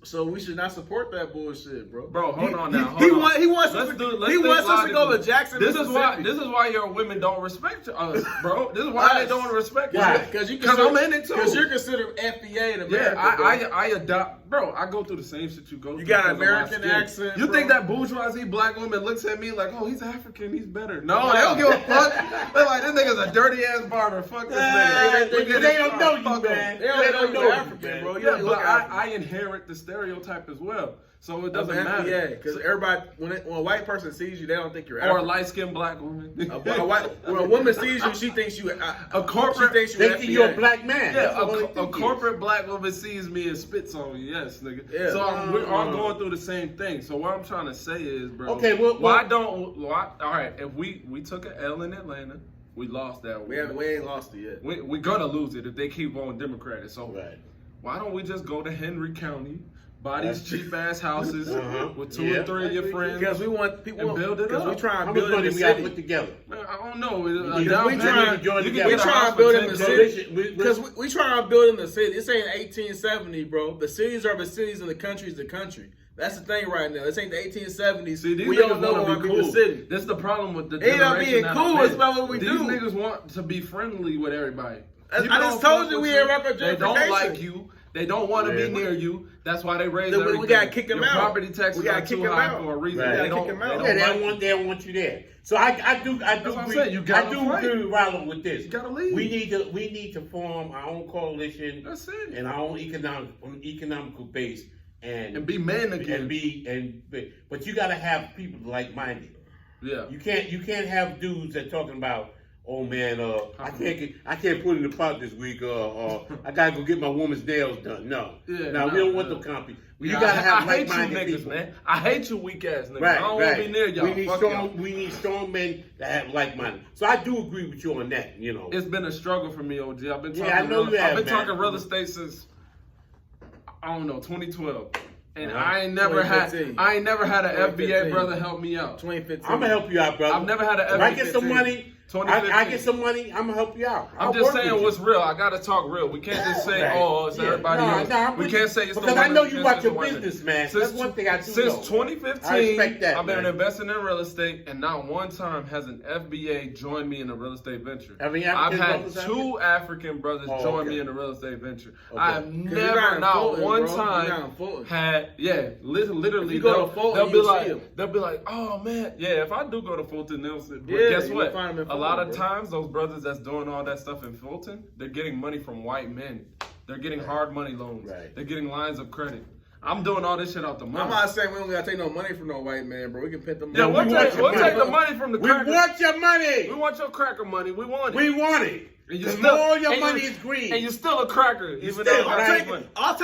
So we should not support that bullshit, bro. Bro, hold on now. He hold on. wants Let's us do- to, let's he think wants us to go logically. to Jackson, This is Mississippi. why your women don't respect us, bro. This is why they don't respect Why? us. Because I'm in it too. Because you're considered FBA in America. Yeah, bro. I adopt, bro. I go through the same shit you go through. You got an because of my American skin. accent, You bro. think that bourgeoisie black woman looks at me like, oh, he's African, he's better? No, they don't give a fuck. They're like, this nigga's a dirty ass barber. Fuck this nigga. They don't know you, Fuck him. man. They don't know you, African, man. bro. You Yeah, don't but look African. I inherit the stereotype as well, so it That's doesn't matter. because everybody, when a white person sees you, they don't think you're Or a African. light skinned black woman. When a woman sees you, she thinks you A corporate- She thinks They you're think you're a FBA. black man. Yeah, That's what they a think you. corporate black woman sees me and spits on me. Yes, nigga. Yeah. So we're all going through the same thing. So what I'm trying to say is, bro. Okay, well- all right, if we took an L in Atlanta, we lost that. We ain't lost it yet. We're gonna lose it if they keep on Democratic. So Right. why don't we just go to Henry County, buy these That's- cheap ass houses Uh-huh. with two Yeah. or three of your friends? Because we want people And build it because we up. try How and much build in money the we got to city. put together? Man, I don't know. We A down we payment, trying- you can we get a trying house to build for in the 10K. city. We- Because we try and build in the city. This ain't 1870, bro. The cities are the cities and the country is the country. That's the thing right now. This ain't the 1870s. See, these we niggas don't know want what to be we cool. the city. That's the problem with the It ain't about generation being that cool, I'm it's in. about what we These do. niggas want to be friendly with everybody. I People just don't told fuck you with we ain't rep They don't gentrification. like you. They don't want to Yeah. be near you. That's why they raise Then everything. we gotta kick 'em Your out. property taxes We gotta are kick too 'em high out. for a reason. Right. They Gotta don't, kick 'em they out. don't Yeah, like they don't want you there. So I do That's what I'm agree. saying. You gotta fight. agree with Rollo with this. You gotta leave. We need to form our own coalition That's it. and our own economical base and be men again. but you gotta have people like minded. Yeah. You can't have dudes that talking about, oh man, I can't put in the pot this week. I gotta go get my woman's nails done. No, Yeah, no, we no, don't want no. no company. Yeah, You gotta have I hate you like-minded niggas, people. man. I hate you weak ass niggas. Right, I don't right. want to be near y'all. We need Fuck strong. y'all. We need strong men that have like-minded. So I do agree with you on that. You know, It's been a struggle for me, OG. I've been talking. Yeah, I know you I've have, been man. talking real estate since I don't know, 2012. And Uh-huh. I ain't never had 2015. an FBA brother help me out. 2015. I'm gonna help you out, brother. I've never had an If I FBA. get some money, 2015. I get some money. I'm gonna help you out. I'm I'll just work saying with what's you. real. I gotta talk real. We can't just say, Right. "Oh, it's Yeah. everybody No, else." no, I'm We with can't you. say it's the Because I women, know we you can't about say your the women. business, man. Since That's one thing I do Since know. 2015, I respect that, I've been man. investing in real estate, and not one time has an FBA joined me in a real estate venture. Have any I've African had brothers out two African brothers Oh, join okay. me in a real estate venture. Okay. I have 'Cause you're never, not in not Fulton, one bro. You're not in time Fulton. had, literally. If you go to Fulton, they'll be you'll see like, 'em. they'll be like, "Oh man, yeah." If I do go to Fulton, they'll say, but Yeah, guess you'll what? find 'em in A lot of Fulton, bro. times, those brothers that's doing all that stuff in Fulton, they're getting money from white men. They're getting hard money loans. Right. They're getting lines of credit. I'm doing all this shit out the I'm money. not saying we don't gotta take no money from no white man, bro. We can put them. Yeah, we we'll want take your money. the money from the We cracker. want your money. We want your cracker money. We want it. We want it. And Because all your money is green. And you're still a cracker, even still though a I cracker. take money. I'll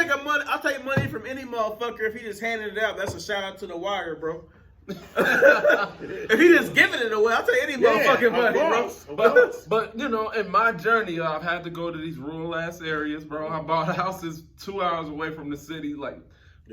take money from any motherfucker if he just handed it out. That's a shout out to the wire, bro. If he just giving it away, I'll take any motherfucking money, bro. But you know, in my journey, I've had to go to these rural ass areas, bro. I bought houses 2 hours away from the city, like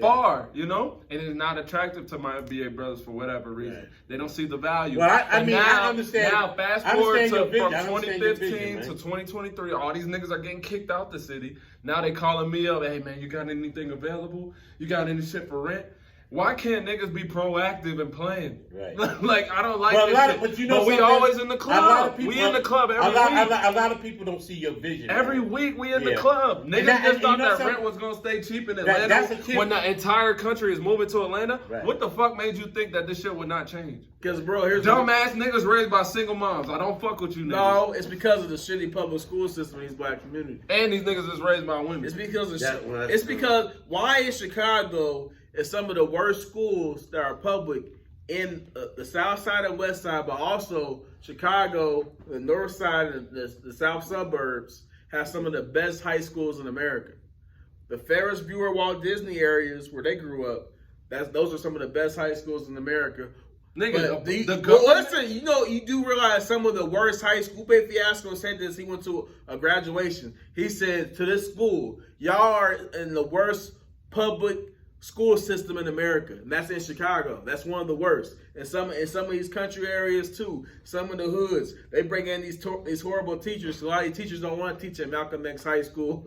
far, you know, and it's not attractive to my FBA brothers for whatever reason. Right. They don't see the value. Well, I And mean, I now, understand- Now, fast I forward understand your to vision. from I understand your 2015 vision, to man. 2023, all these niggas are getting kicked out the city. Now they calling me up, "Hey man, you got anything available? You got any shit for rent?" Why can't niggas be proactive and playing? Right. Like I don't like Well, this shit. but you know, we something? always in the A lot club. of people- We in the club every a week. lot of people don't see your vision. Every man. week we in the Yeah. club. Niggas that- just and thought you know that something? rent was gonna stay cheap in that's Atlanta a kid- when the entire country is moving to Atlanta. Right. What the fuck made you think that this shit would not change? Because, bro, here's Dumbass niggas raised by single moms. I don't fuck with you niggas. No, it's because of the shitty public school system in these black communities. And these niggas is raised by women. It's because of That- well, that's it's true. because why in Chicago is some of the worst schools that are public in the south side and west side, but also Chicago, the north side and the south suburbs have some of the best high schools in America. The Ferris Bueller, Walt Disney areas where they grew up, those are some of the best high schools in America. Nigga, But the well, government. listen, you do realize some of the worst high school. Lupe Fiasco said this. He went to a graduation. He said to this school, "Y'all are in the worst public school system in America," and that's in Chicago. That's one of the worst. And some of these country areas too. Some of the hoods, they bring in these horrible teachers. A lot of these teachers don't want to teach at Malcolm X High School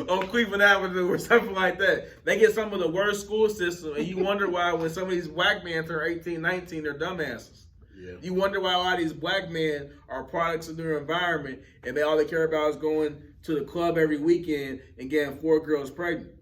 on Cleveland Avenue or something like that. They get some of the worst school system, and you wonder why when some of these black men turn 18, 19, they're dumbasses. Yeah. You wonder why a lot of these black men are products of their environment, and all they care about is going to the club every weekend and getting 4 girls pregnant.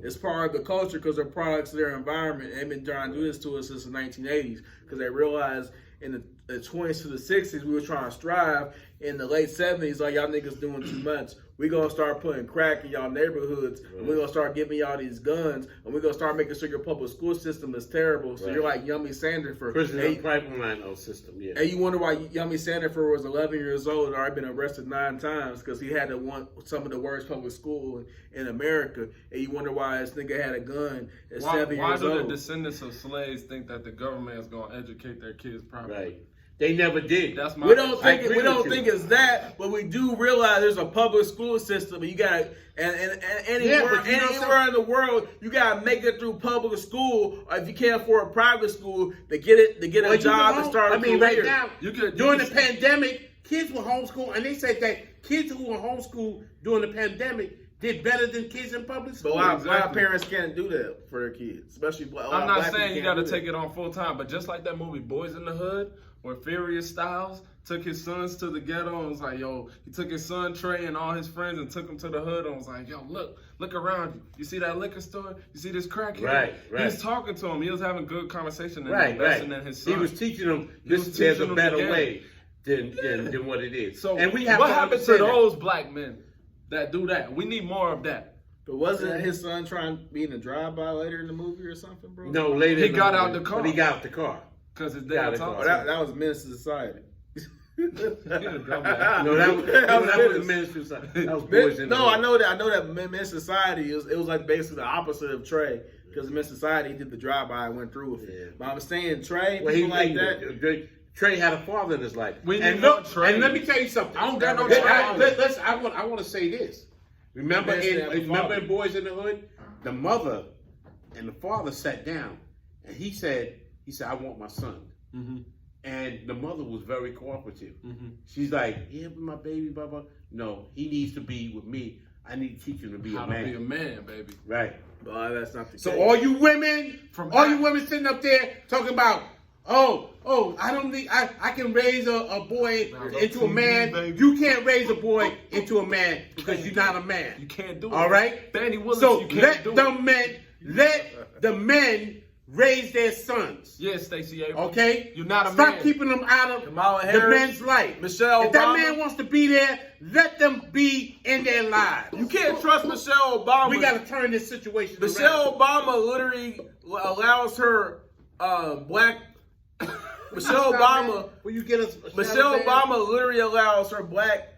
It's part of the culture because they're products of their environment. They've been trying to do this to us since the 1980s because they realized in the 20s to the 60s we were trying to strive. In the late 70s, like, y'all niggas doing too much. We gonna start putting crack in y'all neighborhoods, and we're gonna start giving y'all these guns, and we're gonna start making sure your public school system is terrible. So you're like Yummy Sandifer. Prison pipeline system, yeah. And you wonder why Yummy Sandifer was 11 years old and already been arrested 9 times because he had to want some of the worst public school in America. And you wonder why this nigga had a gun at 7 Why years do the old. descendants of slaves think that the government is gonna educate their kids properly? Right. They never did. That's my. We don't I think agree we don't with you. think it's that, but we do realize there's a public school system, and you got and anywhere but you know anywhere in the world you gotta make it through public school, or if you can't afford a private school, to get a job and start a career. right now, during the could- pandemic, kids were homeschooled, and they said that kids who were homeschooled during the pandemic did better than kids in public But school. why Exactly. parents can't do that for their kids, especially I'm not saying you got to take it on full time, but just like that movie Boys in the Hood, where Furious Styles took his sons to the ghetto and was like, yo, he took his son Trey and all his friends and took them to the hood and was like, yo, look around you. You see that liquor store? You see this crackhead? Right. He was talking to him. He was having good conversation and Right. investing in his son. He was teaching them was this there's teaching a them better the game. way than what it is. So and we have what to happened to understand that. those black men that do that? We need more of that. But wasn't his son trying to be in a drive-by later in the movie or something, bro? No, later He in got movie, out the car. But he got out the car. Because his Got dad it, talked Oh, to him. that was Menace to Society. No, that was Menace. the ministry side. That was Boys in the No, Hood. I know that Men's Society it was like basically the opposite of Trey because Men's Society did the drive-by and went through with it. Yeah. But I'm saying Trey, Well, people like that. Trey had a father in his life. We and need look, more Trey. and let me tell you something. I don't got no Let- Trey. I want to say this. Remember Man should have a remember father. in Boys in the Hood? The mother and the father sat down and he said, I want my son. Mm-hmm. And the mother was very cooperative. Mm-hmm. She's like, yeah, but my baby, blah, blah. No, he needs to be with me. I need to teach him to be How a to man. be a man, baby. Right. But that's not the So case. all you women, From all that- you women sitting up there talking about, I don't need, I can raise a boy Now, into a TV, man. baby. You can't raise a boy into a man because you're not a man. You can't do it. All right? Danny Willis, So you can't let do the men raise their sons. Yes, Stacey Abrams. Okay? You're not a Stop man. keeping them out of Kamala the Harris, men's life. Michelle If that Obama. man wants to be there, let them be in their lives. You can't trust Michelle Obama. We got to turn this situation Michelle around. Obama literally allows her black. Michelle Stop, Obama. man. Will you get us? Michelle Obama literally allows her black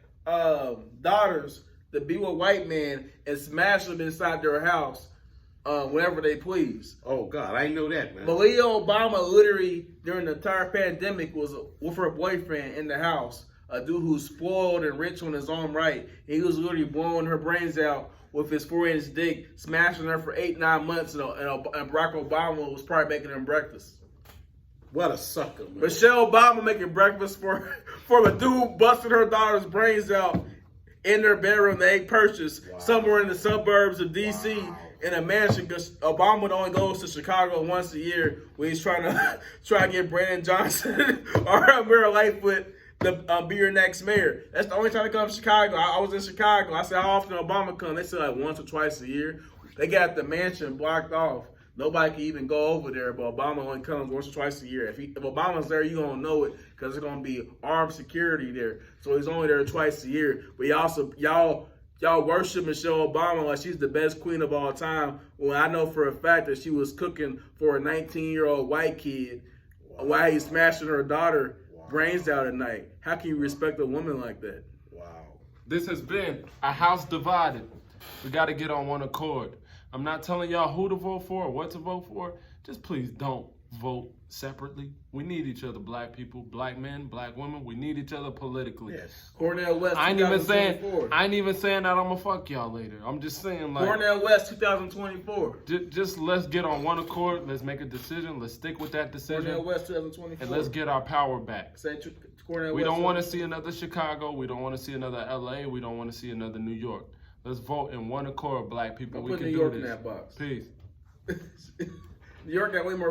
daughters to be with white men and smash them inside their house whenever they please. Oh God, I didn't know that, man. Malia Obama literally during the entire pandemic was with her boyfriend in the house, a dude who's spoiled and rich on his own right. He was literally blowing her brains out with his 4-inch dick, smashing her for 8-9 months, and Barack Obama was probably making him breakfast. What a sucker, man. Michelle Obama making breakfast for a dude busting her daughter's brains out in their bedroom they purchased somewhere in the suburbs of D.C. in a mansion, because Obama only goes to Chicago once a year when he's trying to get Brandon Johnson or Mayor Lightfoot to be your next mayor. That's the only time they come to Chicago. I was in Chicago. I said, how often Obama come? They said like once or twice a year. They got the mansion blocked off. Nobody can even go over there, but Obama only comes once or twice a year. If Obama's there, you're going to know it because there's going to be armed security there. So he's only there twice a year. But y'all worship Michelle Obama like she's the best queen of all time. Well, I know for a fact that she was cooking for a 19-year-old white kid while he's smashing her daughter brains out at night. How can you respect a woman like that? Wow. This has been a house divided. We got to get on one accord. I'm not telling y'all who to vote for or what to vote for. Just please don't vote separately. We need each other, black people, black men, black women. We need each other politically. Yes. Cornel West, I ain't even saying 2024. that I'm gonna fuck y'all later. I'm just saying like Cornel West 2024. just let's get on one accord. Let's make a decision. Let's stick with that Cornel decision, West 2024. and let's get our power back. Say Cornel We West don't want to see another Chicago. We don't want to see another LA. We don't want to see another New York. Let's vote in one accord, black people. Don't We put can New do York this. in that box. Peace. New York got way more